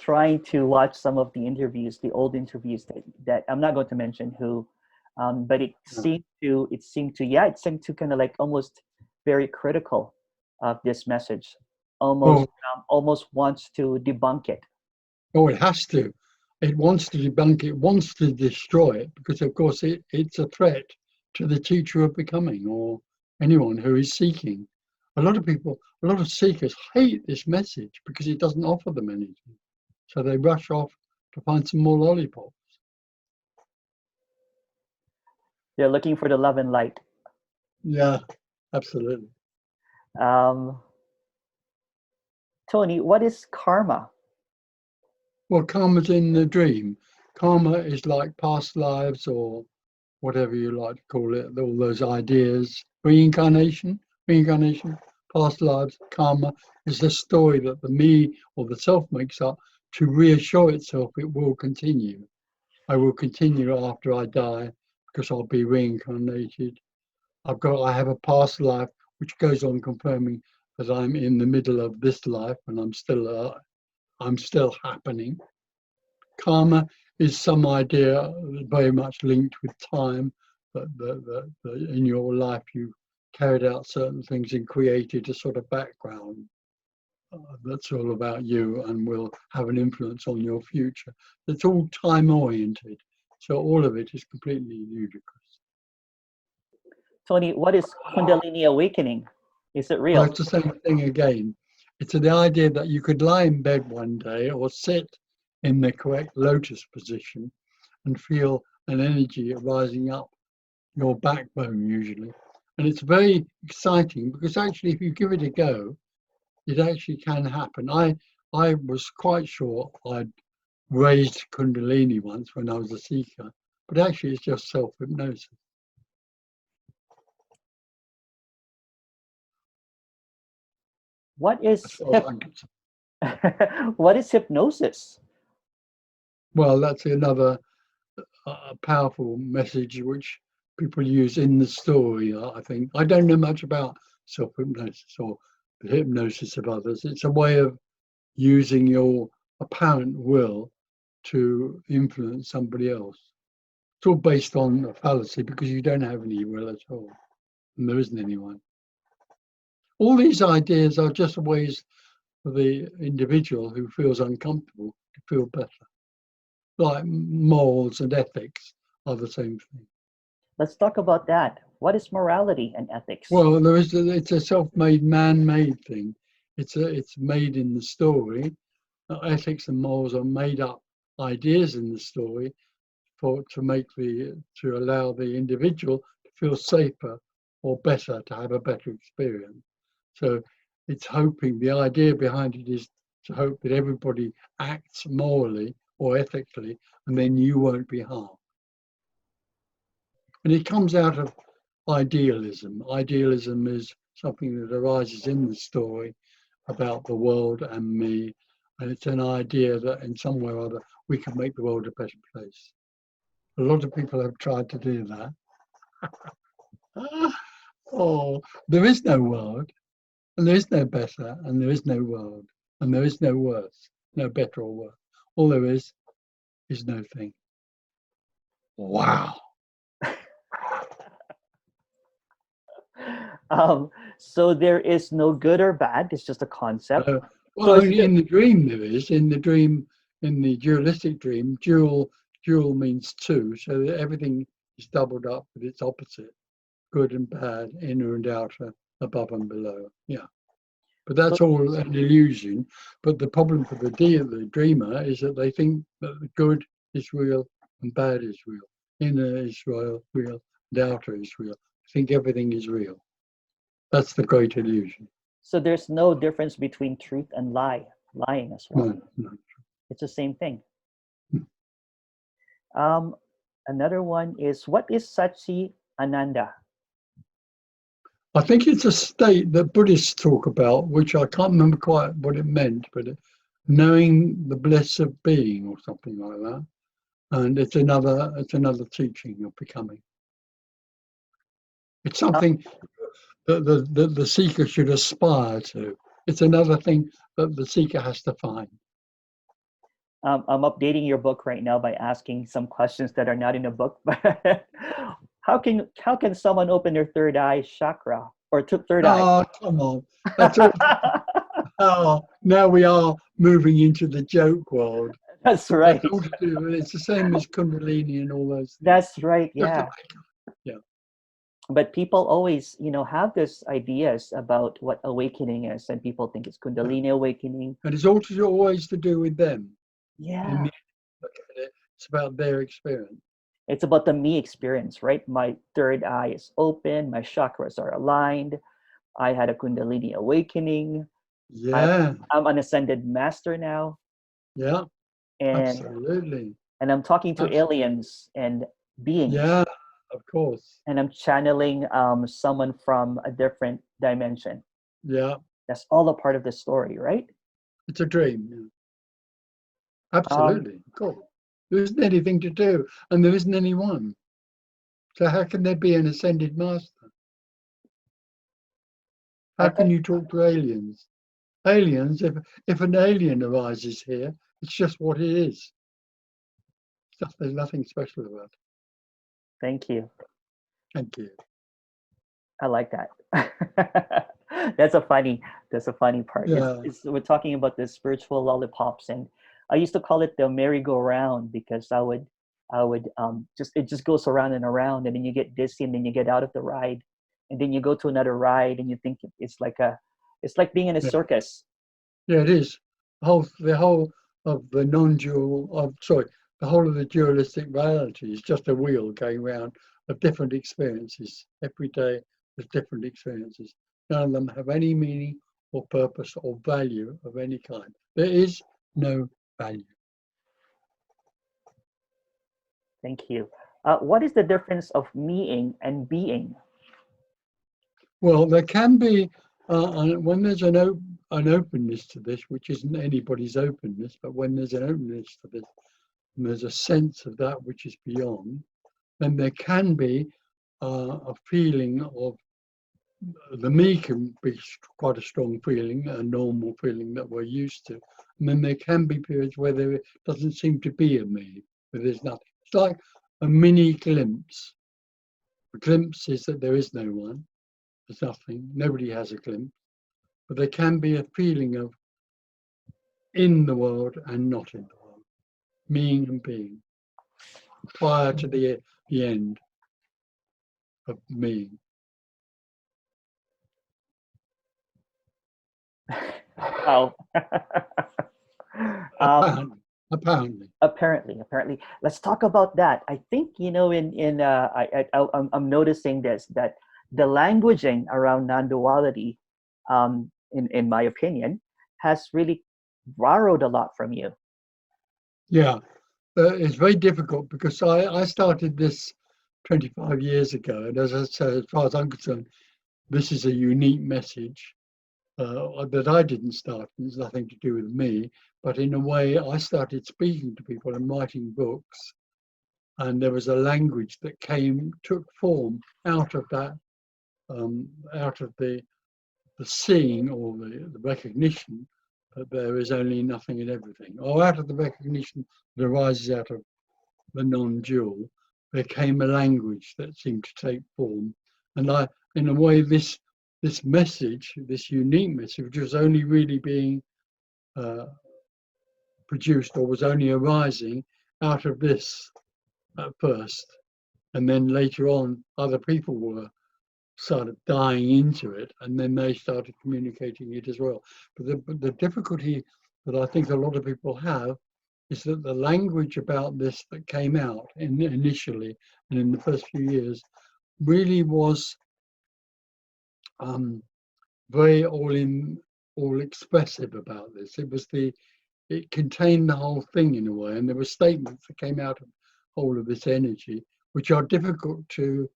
trying to watch some of the interviews, the old interviews that I'm not going to mention who, but it seemed to kind of like almost very critical of this message, almost wants to debunk it. Oh, it has to. It wants to debunk it, wants to destroy it, because of course it's a threat to the teacher of becoming, or anyone who is seeking. A lot of seekers hate this message because it doesn't offer them anything. So they rush off to find some more lollipops. They're looking for the love and light. Yeah, absolutely. Um, Tony, what is karma? Well, karma's in the dream. Karma is like past lives or whatever you like to call it, all those ideas. Reincarnation, past lives, karma is the story that the me or the self makes up to reassure itself it will continue. I will continue after I die because I'll be reincarnated. I have a past life which goes on confirming that I'm in the middle of this life and I'm still happening. Karma is some idea very much linked with time that in your life you carried out certain things and created a sort of background that's all about you and will have an influence on your future. It's all time oriented, so all of it is completely ludicrous. Tony, what is Kundalini awakening? Is it Well, real? it's the same thing again. It's the idea that you could lie in bed one day or sit in the correct lotus position and feel an energy rising up your backbone usually. And it's very exciting because actually if you give it a go, it actually can happen. I was quite sure I'd raised Kundalini once when I was a seeker, but actually it's just self-hypnosis. What is what is hypnosis? Well, that's another powerful message which people use in the story. I think I don't know much about self-hypnosis or the hypnosis of others. It's a way of using your apparent will to influence somebody else. It's all based on a fallacy because you don't have any will at all, and there isn't anyone. All these ideas are just ways for the individual who feels uncomfortable to feel better. Like morals and ethics are the same thing. Let's talk about that. What is morality and ethics? Well, it's a self-made, man-made thing. It's made in the story. Ethics and morals are made up ideas in the story to allow the individual to feel safer or better, to have a better experience. So it's hoping, the idea behind it is to hope that everybody acts morally or ethically, and then you won't be harmed. And it comes out of idealism. Idealism is something that arises in the story about the world and me, and it's an idea that in some way or other we can make the world a better place. A lot of people have tried to do that. Oh, there is no world, and there is no better, and there is no world, and there is no worse, no better or worse. All there is no thing. Wow. So there is no good or bad. It's just a concept. Well, only in the dream there is. In the dream, in the dualistic dream, dual means two, so that everything is doubled up with its opposite, good and bad, inner and outer, above and below. Yeah. But that's all an illusion. But the problem for the dreamer is that they think that the good is real and bad is real. Inner is real, and outer is real. I think everything is real. That's the great illusion. So there's no difference between truth and lying as well. No. It's the same thing. Another one is, what is Satchi Ananda? I think it's a state that Buddhists talk about, which I can't remember quite what it meant, but knowing the bliss of being or something like that. And it's another teaching of becoming. It's something that the seeker should aspire to. It's another thing that the seeker has to find. I'm updating your book right now by asking some questions that are not in the book. How can someone open their third eye chakra or third eye? Oh, come on. That's all. Oh, now we are moving into the joke world. That's right. That's all to do. It's the same as Kundalini and all those things. That's right. Yeah. Yeah. But people always, have this ideas about what awakening is, and people think it's Kundalini awakening. And it's always to do with them. Yeah. It's about their experience. It's about the me experience, right? My third eye is open, my chakras are aligned, I had a Kundalini awakening. Yeah. I'm an ascended master now. Yeah. And Absolutely. and I'm talking to aliens and beings. Yeah, of course. And I'm channeling someone from a different dimension. Yeah. That's all a part of the story, right? It's a dream. Yeah. Absolutely. Of course. There isn't anything to do, and there isn't anyone. So how can there be an ascended master? How can you talk to aliens? Aliens, if an alien arises here, it's just what it is. There's nothing special about it. Thank you. Thank you. I like that. That's a funny part. Yeah. We're talking about the spiritual lollipops, and I used to call it the merry-go-round because it just goes around and around, and then you get dizzy, and then you get out of the ride, and then you go to another ride, and you think it's like being in a circus. Yeah, it is. The whole of the non-dual, the whole of the dualistic reality is just a wheel going round of different experiences. Every day there's different experiences. None of them have any meaning or purpose or value of any kind. There is no value. Thank you. What is the difference of meing and being? Well, there can be, when there's an openness to this, which isn't anybody's openness, but when there's an openness to this, and there's a sense of that which is beyond, then there can be a feeling of, the me can be quite a strong feeling, a normal feeling that we're used to. And then there can be periods where there doesn't seem to be a me, where there's nothing. It's like a mini glimpse. A glimpse is that there is no one, there's nothing, nobody has a glimpse. But there can be a feeling of in the world and not in the world, meing and being, prior to the end of being. Oh. Apparently. Let's talk about that. I think I'm noticing that the languaging around non-duality, in my opinion, has really borrowed a lot from you. Yeah, it's very difficult because I started this 25 years ago, and as I said, as far as I'm concerned, this is a unique message that I didn't start. It's nothing to do with me, but in a way, I started speaking to people and writing books, and there was a language that took form out of that, out of the seeing or the recognition that there is only nothing and everything, or out of the recognition that arises out of the non-dual. There came a language that seemed to take form, and in a way, this message, this unique message, was only really being produced, or was only arising out of this at first, and then later on, other people were sort of dying into it, and then they started communicating it as well. But the difficulty that I think a lot of people have is that the language about this that came out initially and in the first few years really was very all expressive about this. It contained the whole thing in a way, and there were statements that came out of all of this energy which are difficult to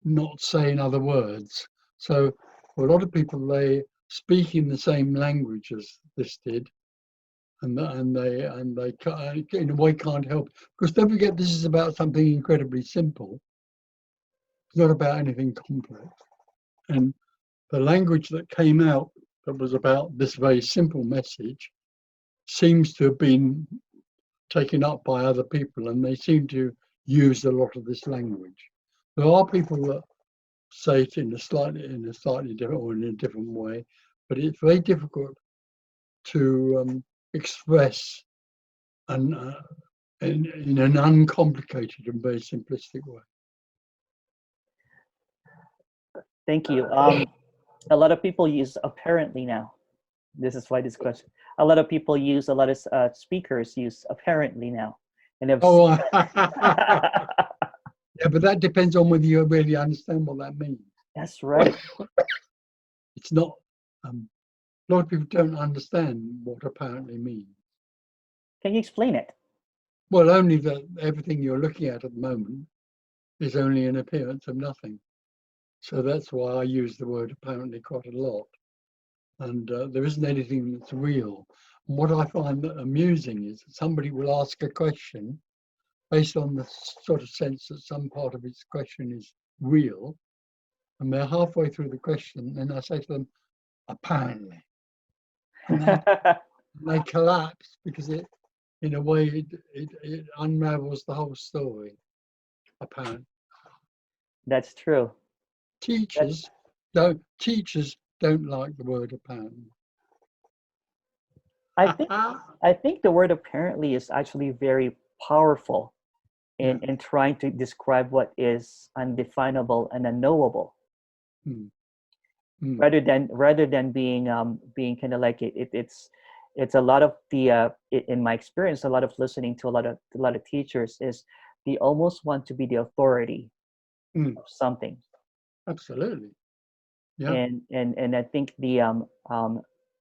not say in other words. So for a lot of people, they speak in the same language as this did, and they in a way can't help, because don't forget, this is about something incredibly simple. It's not about anything complex. And the language that came out that was about this very simple message seems to have been taken up by other people, and they seem to use a lot of this language. There are people that say it in a slightly different, or in a different way, but it's very difficult to express in an uncomplicated and very simplistic way. Thank you. A lot of people use apparently now. This is why this question. A lot of speakers use apparently now. And yeah, but that depends on whether you really understand what that means. That's right. It's not. A lot of people don't understand what apparently means. Can you explain it? Well, only that everything you're looking at the moment is only an appearance of nothing. So that's why I use the word apparently quite a lot. And there isn't anything that's real. And what I find amusing is that somebody will ask a question based on the sort of sense that some part of its question is real. And they're halfway through the question, and I say to them, apparently. And they collapse because it, in a way, it unravels the whole story, apparently. That's true. Teachers don't like the word apparently. I think the word apparently is actually very powerful in trying to describe what is undefinable and unknowable. Rather than being kind of like it's a lot of the in my experience, a lot of listening to a lot of teachers is they almost want to be the authority of something. Absolutely. Yeah. And I think the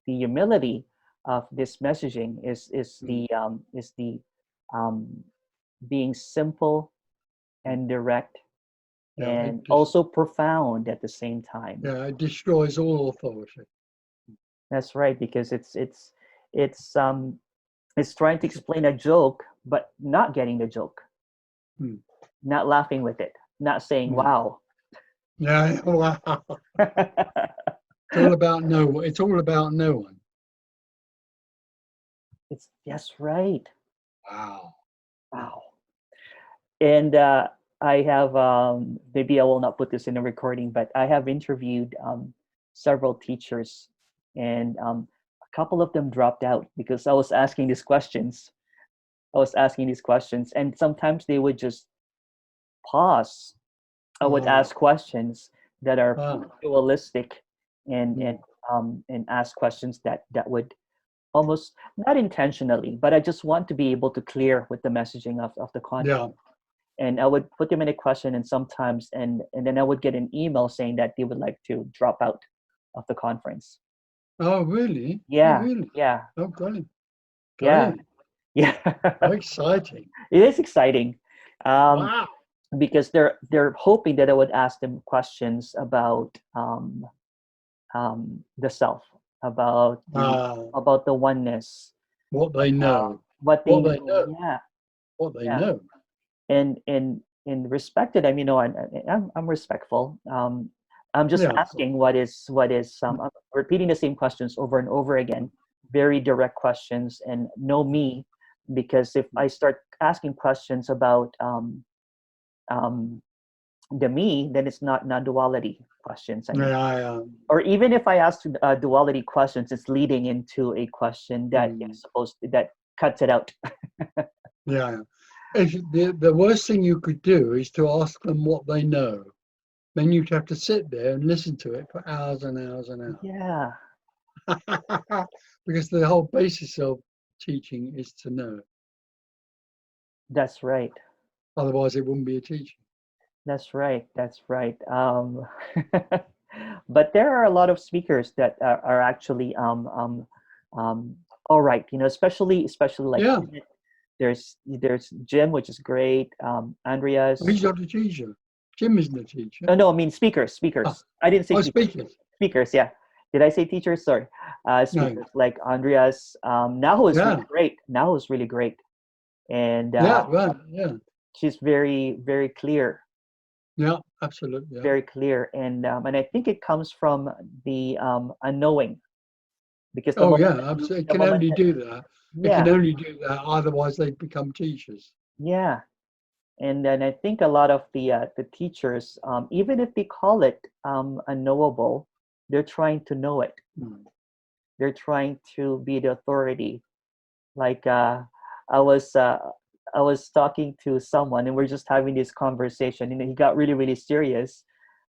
humility of this messaging is the being simple and direct, and also profound at the same time. Yeah, it destroys all authority. That's right, because it's trying to explain a joke, but not getting the joke, not laughing with it, not saying wow. Yeah, wow. It's all about no one. That's right. Wow. And I have maybe I will not put this in a recording, but I have interviewed several teachers, and a couple of them dropped out because I was asking these questions. And sometimes they would just pause. I would ask questions that are dualistic, and ask questions that would almost not intentionally, but I just want to be able to clear with the messaging of the content. And I would put them in a question, and sometimes, and then I would get an email saying that they would like to drop out of the conference. Oh, really? Yeah. Oh, really? Yeah. Oh, great. Yeah. Yeah. How exciting. It is exciting. Wow. Because they're hoping that I would ask them questions about the self, about the oneness, what they know, what they know. Yeah. What they know. And respected, I mean, I'm respectful. I'm just asking what is I'm repeating the same questions over and over again, very direct questions, and know me, because if I start asking questions about the me, then it's not non-duality questions. Or even if I ask duality questions, it's leading into a question that is that cuts it out. If the worst thing you could do is to ask them what they know. Then you'd have to sit there and listen to it for hours and hours and hours. Yeah. Because the whole basis of teaching is to know. That's right. Otherwise, it wouldn't be a teaching. That's right. That's right. But there are a lot of speakers that are actually all right. Especially like there's Jim, which is great. Andreas. He's not a teacher. Jim isn't a teacher. No, I mean speakers. I didn't say teachers. Speakers. Speakers, yeah. Did I say teachers? Sorry. Speakers like Andreas. Now is really great. Now is really great. And she's very, very clear. Yeah, absolutely. Yeah. Very clear, and I think it comes from the unknowing, because absolutely. It can only do that. It can only do that. Otherwise, they become teachers. Yeah, and then I think a lot of the teachers, even if they call it unknowable, they're trying to know it. They're trying to be the authority. Like I was talking to someone, and we're just having this conversation, and he got really, really serious.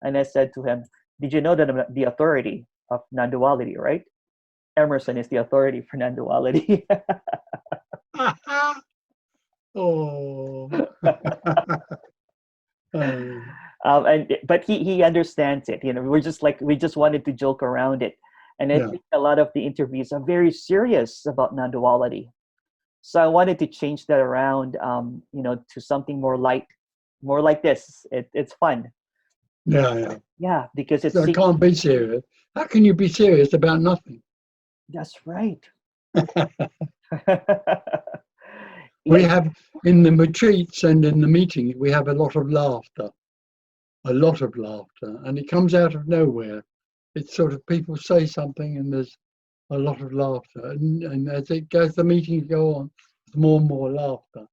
And I said to him, "Did you know that I'm the authority of non-duality, right? Emerson is the authority for non-duality." Oh. But he understands it. We just wanted to joke around it, and I think a lot of the interviews are very serious about non-duality. So I wanted to change that around, to something more light, more like this. It's fun. Yeah, because so it can't be serious. How can you be serious about nothing? That's right. We have, in the retreats and in the meetings, we have a lot of laughter, and it comes out of nowhere. It's sort of people say something and there's a lot of laughter, and as the meetings go on, more and more laughter,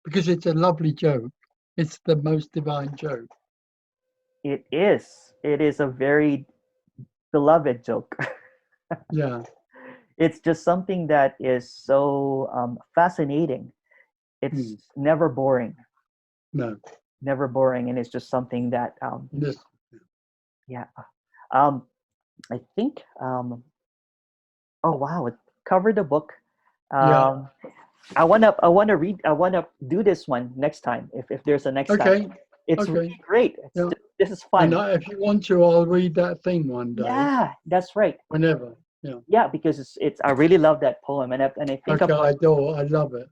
because it's a lovely joke. It's the most divine joke. It is a very beloved joke. Yeah. It's just something that is so fascinating. It's never boring. No. Never boring, and it's just something that yeah. I think oh wow, it covered the book. I wanna do this one next time if there's a next time. It's really great. This is fun. And if you want to, I'll read that thing one day. Yeah, that's right. Whenever. Yeah, because it's I really love that poem, and I think I love it.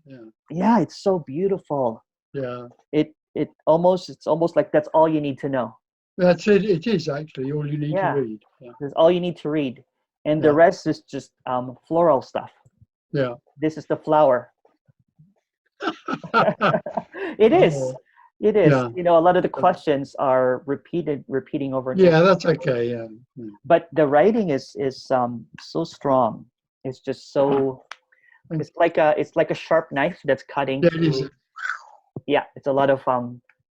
Yeah, it's so beautiful. Yeah. It's almost like that's all you need to know. That's it. It is actually all you need to read. Yeah. That's all you need to read, and the rest is just floral stuff. Yeah. This is the flower. It is. Oh. It is. Yeah. A lot of the questions are repeating over and over. Yeah, that's okay. Yeah. But the writing is so strong. It's just so. It's like a sharp knife that's cutting. Yeah, it is. Yeah, it's a lot of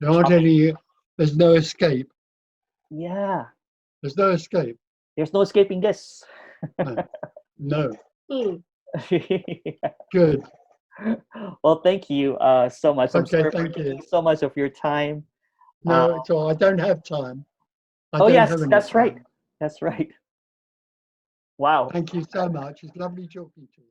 There aren't any. There's no escape. Yeah. There's no escape. There's no escaping this. No. Good. Well, thank you so much. Okay, thank you so much of your time. No, it's all. I don't have time. That's right. That's right. Wow. Thank you so much. It's lovely talking to you.